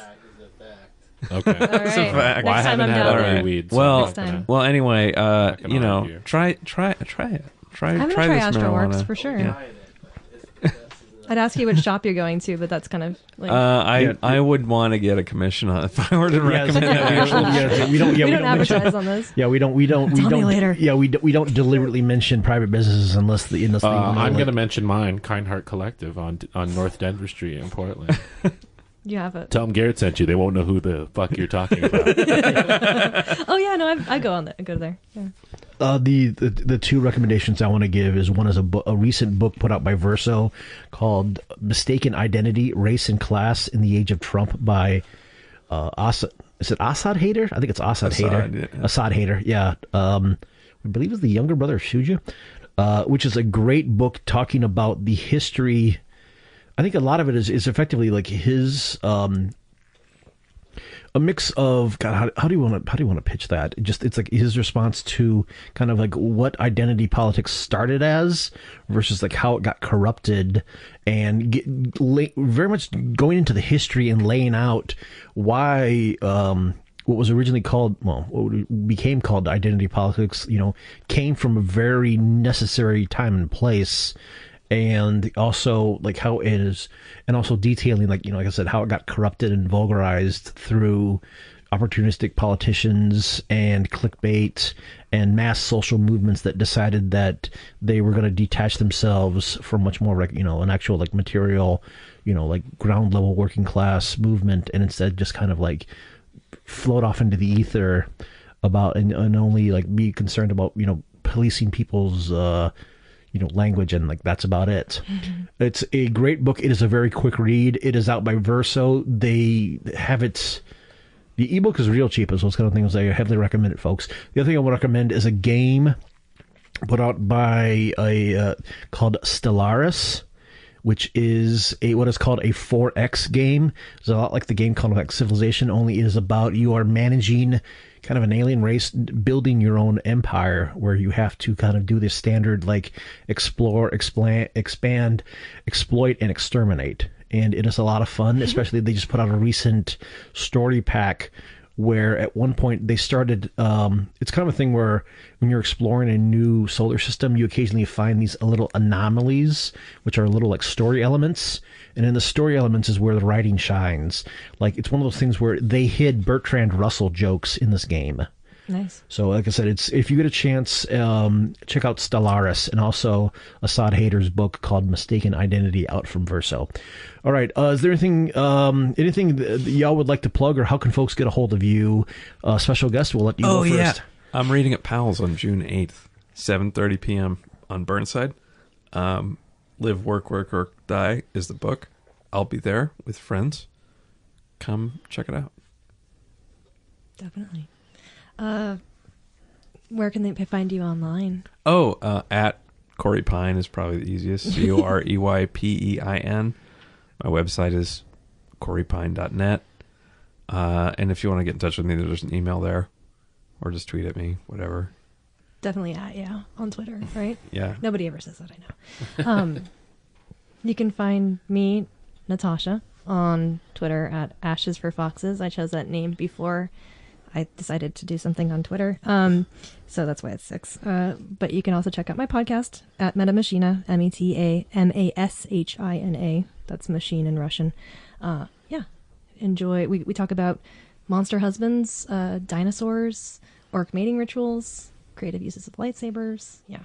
Okay. All right. That's a fact. Well, I Next time haven't I'm had down any there. weed. Well, time. well. Anyway, can argue. try it. Try I'm gonna this try marijuana. Astroworks for sure. Yeah. I'd ask you which shop you're going to, but that's kind of like I would want to get a commission on it if I were to recommend it. we don't advertise on this. Yeah, we don't. Tell me later. Yeah, we don't deliberately mention private businesses unless they I'm going to mention mine, Kind Heart Collective on North Denver Street in Portland. You have it. Tell them Garrett sent you. They won't know who the fuck you're talking about. Oh yeah, no, I go on there. I go there. Yeah. The two recommendations I want to give is one is a recent book put out by Verso called "Mistaken Identity: Race and Class in the Age of Trump" by Asad. Is it Asad Haider? I think it's Asad Haider. Yeah. Asad Haider. Yeah. I believe it's the younger brother of Shuja, which is a great book talking about the history. I think a lot of it is effectively like his a mix of God. How do you want to pitch that? It's like his response to kind of like what identity politics started as versus like how it got corrupted, and very much going into the history and laying out why what was originally called, what became called identity politics, came from a very necessary time and place. And also like how it is, and also detailing like I said, how it got corrupted and vulgarized through opportunistic politicians and clickbait and mass social movements that decided that they were going to detach themselves from much more like, an actual like material, like ground level working class movement, and instead just kind of like float off into the ether about and only like be concerned about policing people's language, and like that's about it. Mm-hmm. It's a great book. It is a very quick read. It is out by Verso. They have it. The ebook is real cheap, as those kind of things. I heavily recommend it, folks. The other thing I would recommend is a game put out by called Stellaris, which is what is called a 4X game. It's a lot like the game called like Civilization, only it is about you are managing kind of an alien race, building your own empire, where you have to kind of do this standard like explore, expand, exploit, and exterminate. And it is a lot of fun, especially they just put out a recent story pack where at one point they started, it's kind of a thing where when you're exploring a new solar system, you occasionally find these little anomalies, which are little like story elements. And in the story elements is where the writing shines. Like, it's one of those things where they hid Bertrand Russell jokes in this game. Nice. So, like I said, if you get a chance, check out Stellaris, and also Asad Haider's book called Mistaken Identity, out from Verso. All right. Is there anything that y'all would like to plug, or how can folks get a hold of you? Special guest, we'll let you go first. Yeah. I'm reading at Powell's on June 8th, 7:30 p.m. on Burnside. Live, Work, Die is the book. I'll be there with friends. Come check it out. Definitely. Where can they find you online? At Corey Pein is probably the easiest. CoreyPein. My website is coreypein.net. And if you want to get in touch with me, there's an email there, or just tweet at me, whatever. Definitely on Twitter, right? Yeah. Nobody ever says that, I know. You can find me, Natasha, on Twitter at Ashes for Foxes. I chose that name before I decided to do something on Twitter. So that's why it's 6. But you can also check out my podcast at Metamachina, METAMASHINA. That's machine in Russian. Enjoy. We talk about monster husbands, dinosaurs, orc mating rituals, creative uses of lightsabers. Yeah.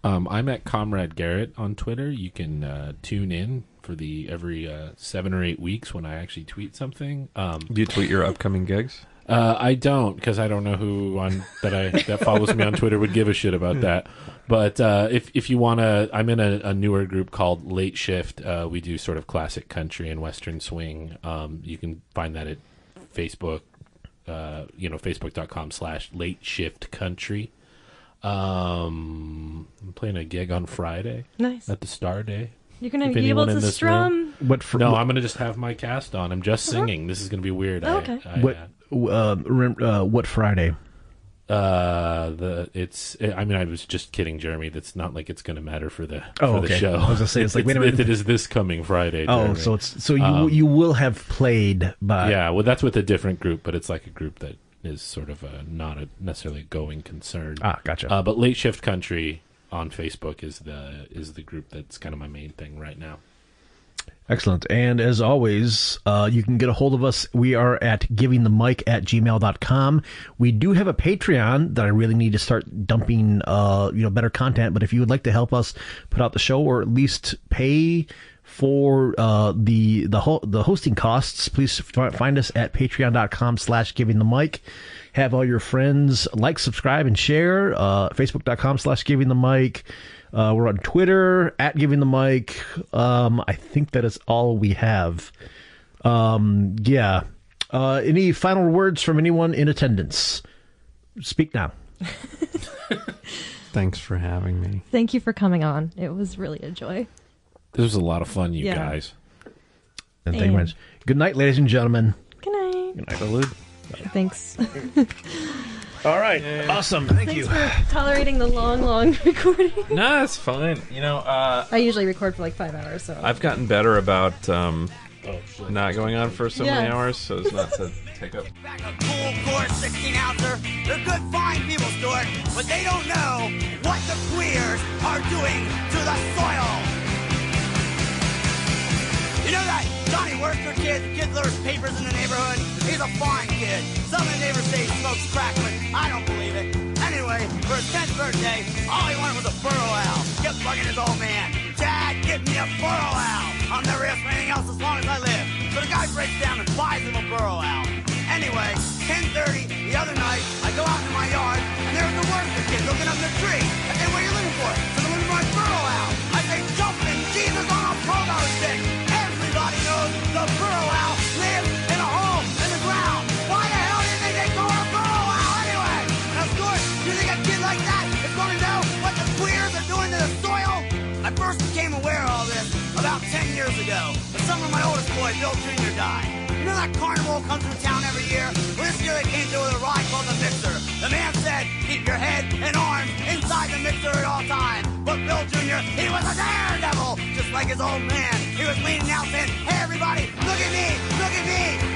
I'm at Comrade Garrett on Twitter. You can tune in for the every 7 or 8 weeks when I actually tweet something. Do you tweet your upcoming gigs? I don't, because I don't know who that follows me on Twitter would give a shit about that. But if you want to, I'm in a newer group called Late Shift. We do sort of classic country and Western swing. You can find that at Facebook. Facebook.com/Late Shift Country. I'm playing a gig on Friday. Nice. At the Star Day. You're going to be able to strum? I'm going to just have my cast on. I'm just singing. This is going to be weird. Oh, okay. What Friday? I was just kidding, Jeremy. That's not like it's going to matter for the show. I was going to say, it's like, wait a minute. It is this coming Friday. Oh, Jeremy. so you will have played by... Yeah, well, that's with a different group, but it's like a group that is sort of not necessarily a going concern. Gotcha. But Late Shift Country on Facebook is the group that's kind of my main thing right now. Excellent. And as always, you can get a hold of us. We are at givingthemic@gmail.com. We do have a Patreon that I really need to start dumping better content. But if you would like to help us put out the show, or at least pay for the hosting costs, please find us at patreon.com/givingthemic. Have all your friends like, subscribe, and share. Facebook.com/givingthemic. We're on Twitter at givingthemic. I think that is all we have. Any final words from anyone in attendance? Speak now. Thanks for having me. Thank you for coming on. It was really a joy. This was a lot of fun, you guys. And thank you very much. Good night, ladies and gentlemen. Good night. Good night. Salute. Thanks. All right. Awesome. Thank you. Thanks for tolerating the long recording. No, it's fine. I usually record for like 5 hours, so I've gotten better about not going on for so many hours, so as not to take up. Back a cool core 16-ouncer. They're good, fine people, Stuart, but they don't know what the queers are doing to the soil. You know that Johnny Worster kid, Kidler's paper papers in the neighborhood. He's a fine kid. Some of the neighbors say he smokes crack, but I don't believe it. Anyway, for his 10th birthday, all he wanted was a burro owl. Kept bugging his old man. Dad, get me a burro owl. I'll never ask for anything else as long as I live. So the guy breaks down and buys him a burro owl. Anyway, 10:30 the other night, I go out in my yard, and there's the worker kid looking up in the tree. I say, what are you looking for? So I'm looking for my burro owl. I say, jumping Jesus on a pogo stick. Everybody knows the burro owl lives in a hole in the ground. Why the hell do you think they call it a burro owl anyway? Now, Stuart, you think a kid like that is going to know what the queers are doing to the soil? I first became aware of all this about 10 years ago. The summer my oldest boy, Bill Jr., died. You know that carnival comes through town every year? Well, this year they came through with a ride called the Mixer. The man said, keep your head and arms inside the mixer at all times. But Bill Jr., he was a daredevil, just like his old man. He was leaning out saying, hey everybody, look at me,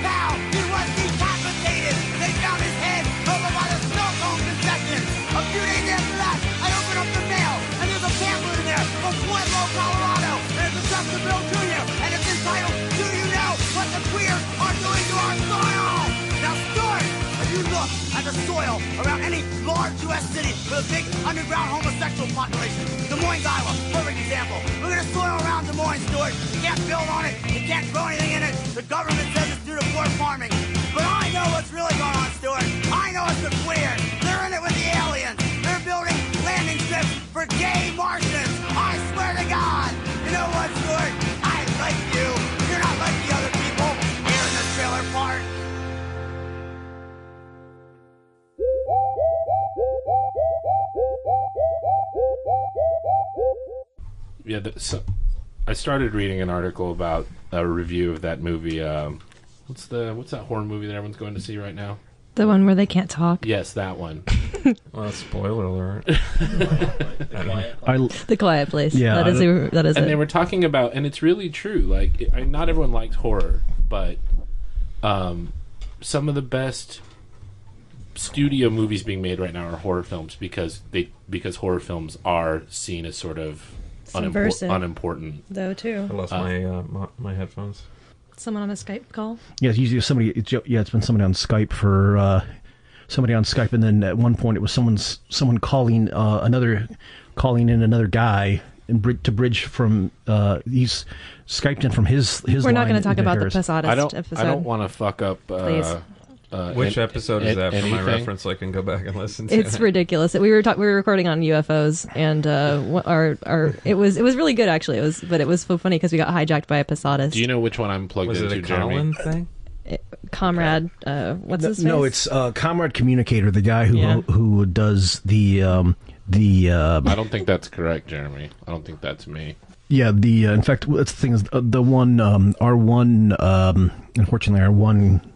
pal, he was decapitated. They found his head over by the snow cone concession. A few days after that, I opened up the mail, and there's a pamphlet in there from Pueblo, Colorado, and it's addressed to Bill Jr., and it's entitled, Do You Know What the Queers Are Doing to Our Soil? Now, Stuart, if you look at the soil around any large U.S. city with a big underground homosexual population, Des Moines, Iowa, perfect example. Look at the soil around Des Moines, Stuart. You can't build on it. You can't grow anything in it. The government says it's due to poor farming. But I know what's really going on, Stuart. I know it's the queers. They're in it with the aliens. They're building landing strips for gay Martians. I swear to God. You know what, Stuart? I like you. You're not like the other people here in the trailer park. Yeah, so I started reading an article about a review of that movie. What's that horror movie that everyone's going to see right now? The one where they can't talk. Yes, that one. Well, spoiler alert. The Quiet Place. Yeah, that is and it. they were talking about, and it's really true. Like, not everyone likes horror, but some of the best studio movies being made right now are horror films because horror films are seen as sort of unimportant. Though too. I lost my headphones. Someone on a Skype call? Yeah, it's usually somebody. It's been somebody on Skype for somebody on Skype, and then at one point it was someone calling in another guy to bridge from he's Skyped in from his. We're not going to talk about hers. the Posadist episode. I don't want to fuck up. Which episode is that for my reference? So I can go back and listen to It's ridiculous. We were recording on UFOs, and it was really good actually. It was so funny because we got hijacked by a Posadist. Do you know which one I'm plugged into? Was it a Colin thing? Comrade, what's his face? No, it's Comrade Communicator, the guy who does the. I don't think that's correct, Jeremy. I don't think that's me. Yeah, in fact, that's the thing is the one our one unfortunately our one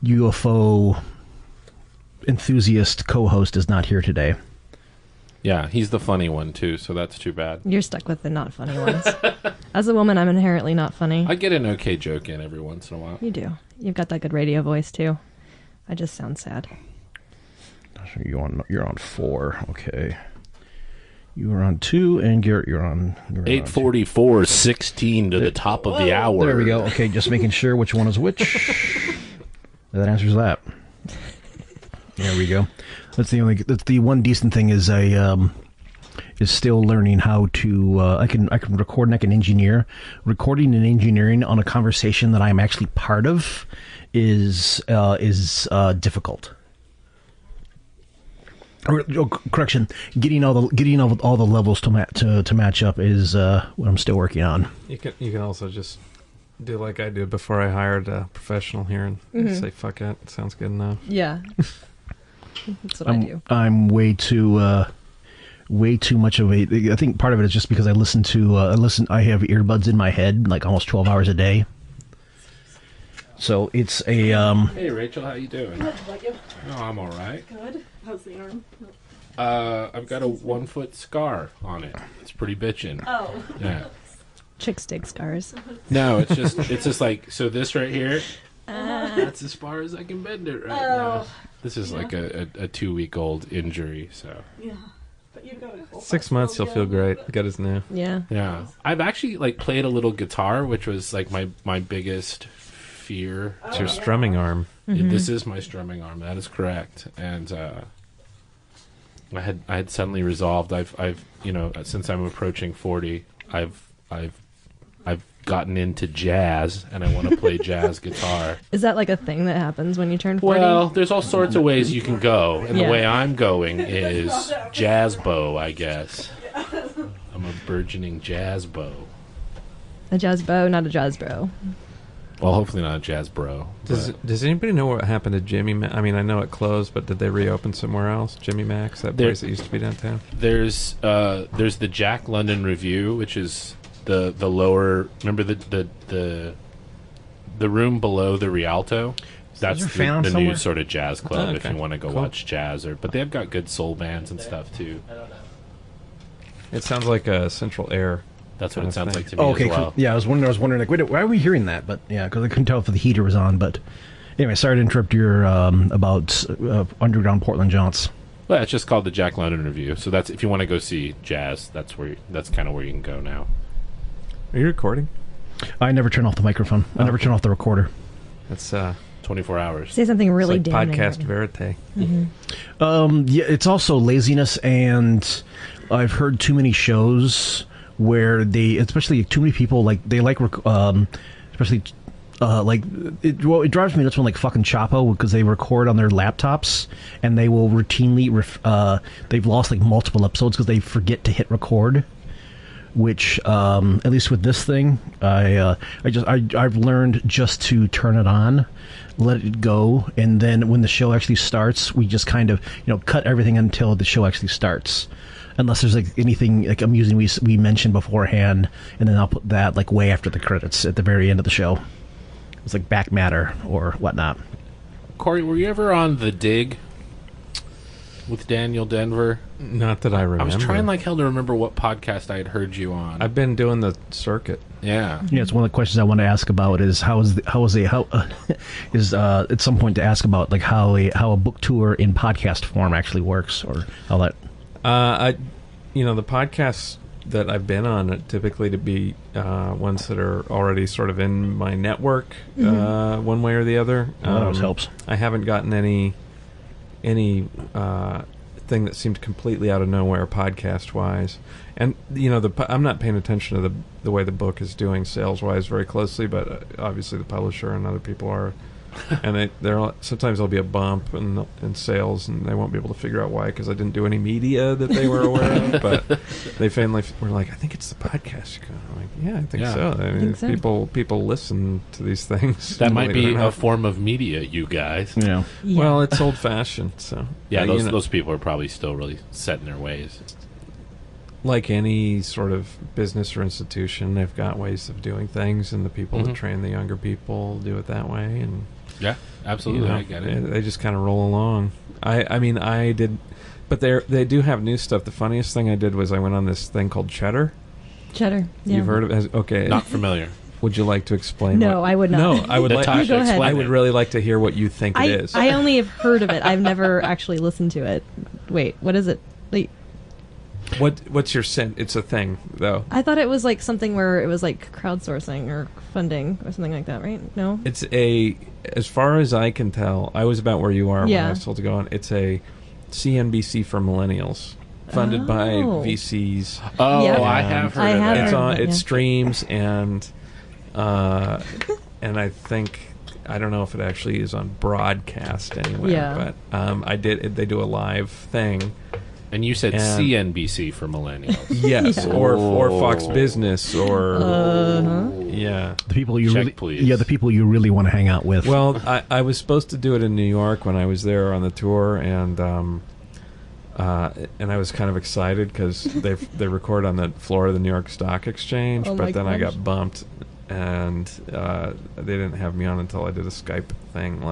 UFO enthusiast co-host is not here today. Yeah, he's the funny one too, so that's too bad. You're stuck with the not funny ones. As a woman, I'm inherently not funny. I get an okay joke in every once in a while. You do. You've got that good radio voice too. I just sound sad. You're on 4, okay. You are on 2, and Garrett, you're on 8:44, 16 to the top of the hour. There we go. Okay, just making sure which one is which. That answers that. There we go. That's the one decent thing is is still learning how to. I can record and I can engineer. Recording and engineering on a conversation that I'm actually part of is difficult. Correction. Getting all the levels to match up is what I'm still working on. You can also just do like I did before I hired a professional here and say fuck it, sounds good enough. Yeah. That's what I do. I'm way too much of a. I think part of it is just because I listen to. I have earbuds in my head like almost 12 hours a day. So it's a. Hey Rachel, how you doing? Good, how about you? Oh, I'm all right. Good. How's the arm? I've got a 1-foot scar on it. It's pretty bitchin'. Oh. Yeah. Chick stick scars. No, it's just like so. This right here. That's as far as I can bend it right now. This is like a 2-week-old injury, so. Yeah. But you've got a 6 months, you'll feel great. Got his new. Yeah. Yeah. I've actually like played a little guitar, which was like my biggest fear. It's your strumming arm. This is my strumming arm. That is correct. And I had suddenly resolved. I've since I'm approaching 40, I've gotten into jazz, and I want to play jazz guitar. Is that like a thing that happens when you turn 40? Well, there's all sorts of ways you can go, and the way I'm going is jazz bow, I guess. I'm a burgeoning jazz bow. A jazz bow, not a jazz bro. Well, hopefully not a jazz bro. Does anybody know what happened to Jimmy Mac? I mean, I know it closed, but did they reopen somewhere else? Jimmy Mac's, that place that used to be downtown? There's the Jack London Review, which is the lower. Remember the room below the Rialto? That's the new sort of jazz club if you want to go watch jazz. But they've got good soul bands and stuff too. I don't know. It sounds like a Central Air. That's what it sounds like to me as well. Yeah, I was wondering, like, wait, why are we hearing that? But yeah, because I couldn't tell if the heater was on. But anyway, sorry to interrupt your about underground Portland jaunts. Well, it's just called the Jack London Review. So that's if you want to go see jazz, that's kind of where you can go now. Are you recording? I never turn off the microphone. I never turn off the recorder. That's 24 hours. Say something really it's like damning. podcast verite. Yeah, it's also laziness, and I've heard too many shows where especially too many people, especially it drives me nuts when like fucking Chapo, because they record on their laptops and they will routinely they've lost like multiple episodes because they forget to hit record. Which at least with this thing, I've learned just to turn it on, let it go, and then when the show actually starts, we just kind of cut everything until the show actually starts. Unless there's like anything like amusing we mentioned beforehand, and then I'll put that like way after the credits at the very end of the show. It's like back matter or whatnot. Corey, were you ever on The Dig with Daniel Denver? Not that I remember. I was trying like hell to remember what podcast I had heard you on. I've been doing the circuit. Yeah. Yeah, it's one of the questions I want to ask about is is at some point to ask about like how a book tour in podcast form actually works, or how that. The podcasts that I've been on typically to be ones that are already sort of in my network, one way or the other. That always helps. I haven't gotten any thing that seemed completely out of nowhere podcast wise, and I'm not paying attention to the way the book is doing sales wise very closely, but obviously the publisher and other people are. And sometimes there'll be a bump in sales, and they won't be able to figure out why, because I didn't do any media that they were aware of. But they finally were like, "I think it's the podcast." I'm like, "Yeah, I think so." I mean, people listen to these things. That might be a form of media, you guys. Yeah. Well, it's old fashioned, so yeah. Those people are probably still really set in their ways. Like any sort of business or institution, they've got ways of doing things, and the people that train the younger people do it that way, and. Yeah, absolutely. I get it. They just kind of roll along. I did, but they do have new stuff. The funniest thing I did was I went on this thing called Cheddar. Cheddar. Yeah. You've heard of it? Okay. Not familiar. Would you like to explain? No, I would not. No, I would like. Go ahead. I would really like to hear what you think it is. I only have heard of it. I've never actually listened to it. Wait, what is it? Like, what's your sense? It's a thing, though. I thought it was like something where it was like crowdsourcing or funding or something like that, right? No? It's as far as I can tell, I was about where you are when I was told to go on. It's a CNBC for millennials, funded by VCs. Oh, yeah. I have heard of that. It's on. It streams, and I think, I don't know if it actually is on broadcast anywhere. Yeah. But They do a live thing. And you said CNBC for millennials. Yes, or Fox Business, or the people you the people you really want to hang out with. Well, I was supposed to do it in New York when I was there on the tour, and I was kind of excited because they record on the floor of the New York Stock Exchange, but then I got bumped, and they didn't have me on until I did a Skype thing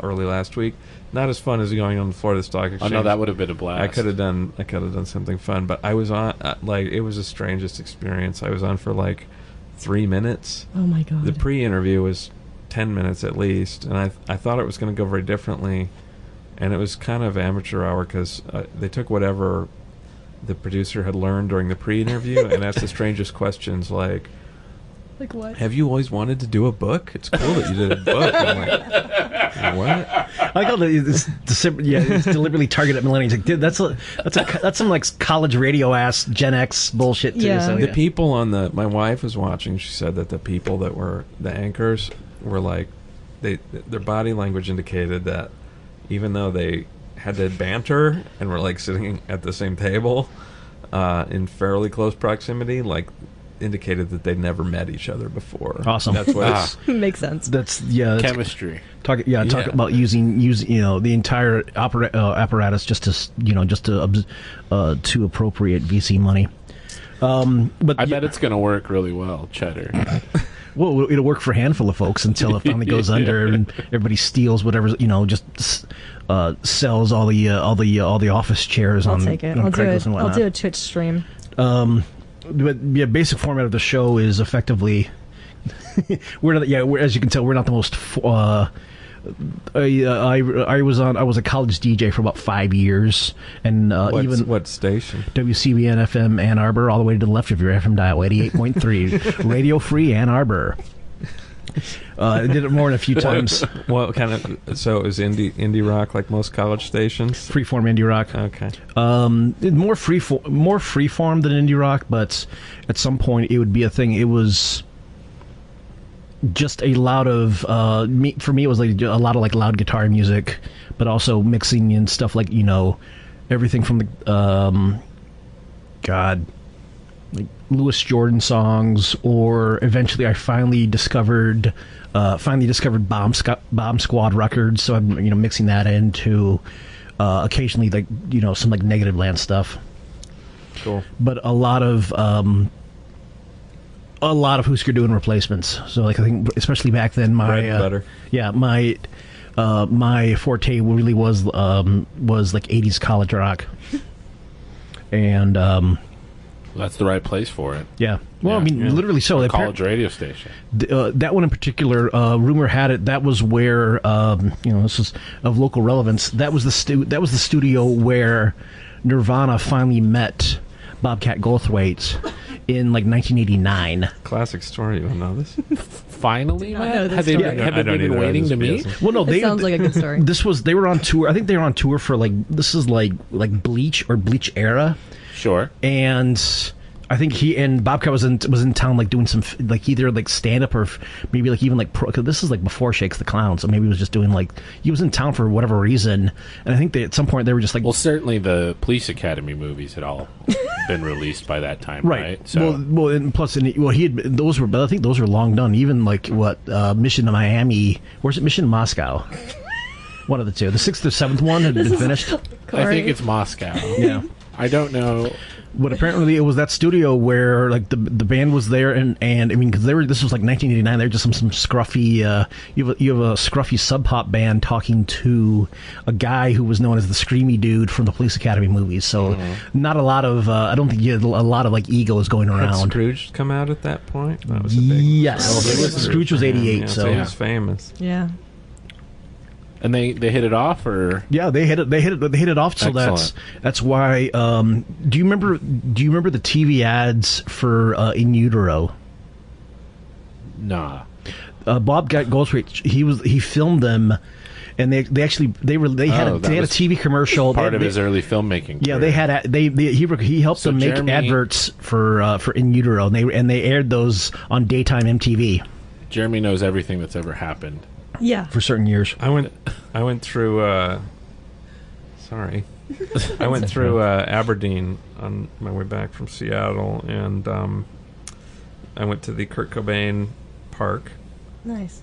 early last week. Not as fun as going on the floor of the Stock Exchange. Oh no, that would have been a blast. I could have done something fun, but I was on it was the strangest experience. I was on for 3 minutes. Oh my god! The pre-interview was 10 minutes at least, and I thought it was going to go very differently, and it was kind of amateur hour because they took whatever the producer had learned during the pre-interview and asked the strangest questions, like, Like what? Have you always wanted to do a book? It's cool that you did a book. I'm like, what? I got it's deliberately targeted at millennials. Like, dude, that's some like college radio ass Gen X bullshit too. Yeah. So, The people on my wife was watching. She said that the people that were the anchors were like, their body language indicated that even though they had to banter and were like sitting at the same table in fairly close proximity, like indicated that they'd never met each other before. Awesome. That's what Makes sense. that's Chemistry. Talk about using the entire apparatus just to appropriate VC money. But I bet it's going to work really well, Cheddar. Well, it'll work for a handful of folks until it finally goes under and everybody steals whatever, just sells all the office chairs I'll on take it. Craigslist and whatnot. I'll do a Twitch stream. But yeah, basic format of the show is effectively as you can tell, we're not the most. I was a college DJ for about 5 years, and what station? WCBN FM Ann Arbor, all the way to the left of your FM dial, 88.3, Radio Free Ann Arbor. I did it more than a few times. What kind of? So it was indie rock, like most college stations. Freeform indie rock. Okay. More freeform than indie rock, but at some point it would be a thing. It was just a lot of for me. It was like a lot of like loud guitar music, but also mixing in stuff like everything from the like Louis Jordan songs, or eventually I finally discovered Bomb Squad records, so I'm mixing that into occasionally like some like Negative Land stuff. Cool. But a lot of Husker doing replacements. So like I think especially back then bread and butter. Yeah, my forte really was like 80s college rock. And that's the right place for it. Yeah. Well, I mean, literally so. A college radio station. That one in particular, rumor had it, that was where, this is of local relevance, that was the studio where Nirvana finally met Bobcat Goldthwait in like 1989. Classic story. You don't know this? Finally, have they been waiting to meet? Well, no, It sounds like a good story. They were on tour. I think they were on tour for this is like Bleach or Bleach era. Sure. And I think he and Bobcat was in town like doing some like either like stand up or maybe like even like cause this is like before Shakes the Clown, so maybe he was just doing like he was in town for whatever reason, and I think at some point they were just like, well, certainly the Police Academy movies had all been released by that time, right? So and plus he had those were, but I think those were long done. Even like Mission to Miami, where's it? Mission to Moscow. One of the two. The 6th or 7th one had been finished. I think it's Moscow. Yeah. I don't know. But apparently it was that studio where like the band was there, and I mean, because this was like 1989. They were just some scruffy you have a scruffy sub pop band talking to a guy who was known as the screamy dude from the Police Academy movies. So not a lot of I don't think you had a lot of like egos going around. Had Scrooge come out at that point? That was a big Scrooge was 88, so he was famous. Yeah. And they hit it off, or they hit it off. So excellent. that's why. Do you remember the TV ads for In Utero? Nah. Bobcat Goldthwait, he filmed them, and they had a TV commercial. Part of his early filmmaking. Yeah, career. he helped them make adverts for In Utero, and they aired those on daytime MTV. Jeremy knows everything that's ever happened. Yeah, for certain years. I went through. I went through Aberdeen on my way back from Seattle, and I went to the Kurt Cobain Park,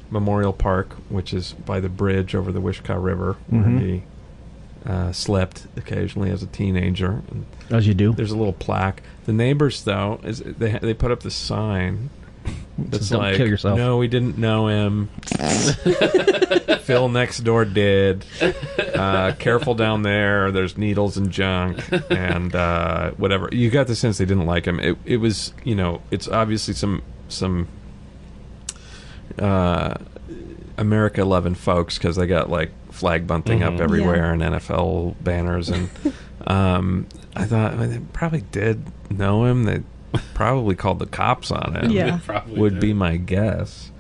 Memorial Park, which is by the bridge over the Wishkah River, where he slept occasionally as a teenager. And as you do. There's a little plaque. The neighbors, though, they put up this sign. It's don't kill yourself. No, we didn't know him. Phil next door did. Careful down there. There's needles and junk and whatever. You got the sense they didn't like him. It was, it's obviously some America loving folks, because they got like flag bunting up everywhere and NFL banners, and I thought they probably did know him. probably called the cops on him. Yeah. Would be my guess.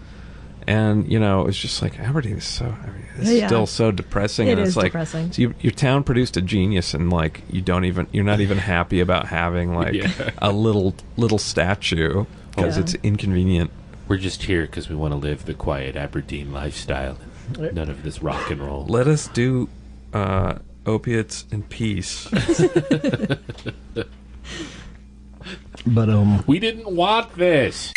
And, you know, it's just like, Aberdeen is still so depressing. It and is it's like, depressing. So your town produced a genius, and like you're not even happy about having like a little statue because it's inconvenient. We're just here because we want to live the quiet Aberdeen lifestyle. None of this rock and roll. Let us do opiates in peace. But we didn't want this.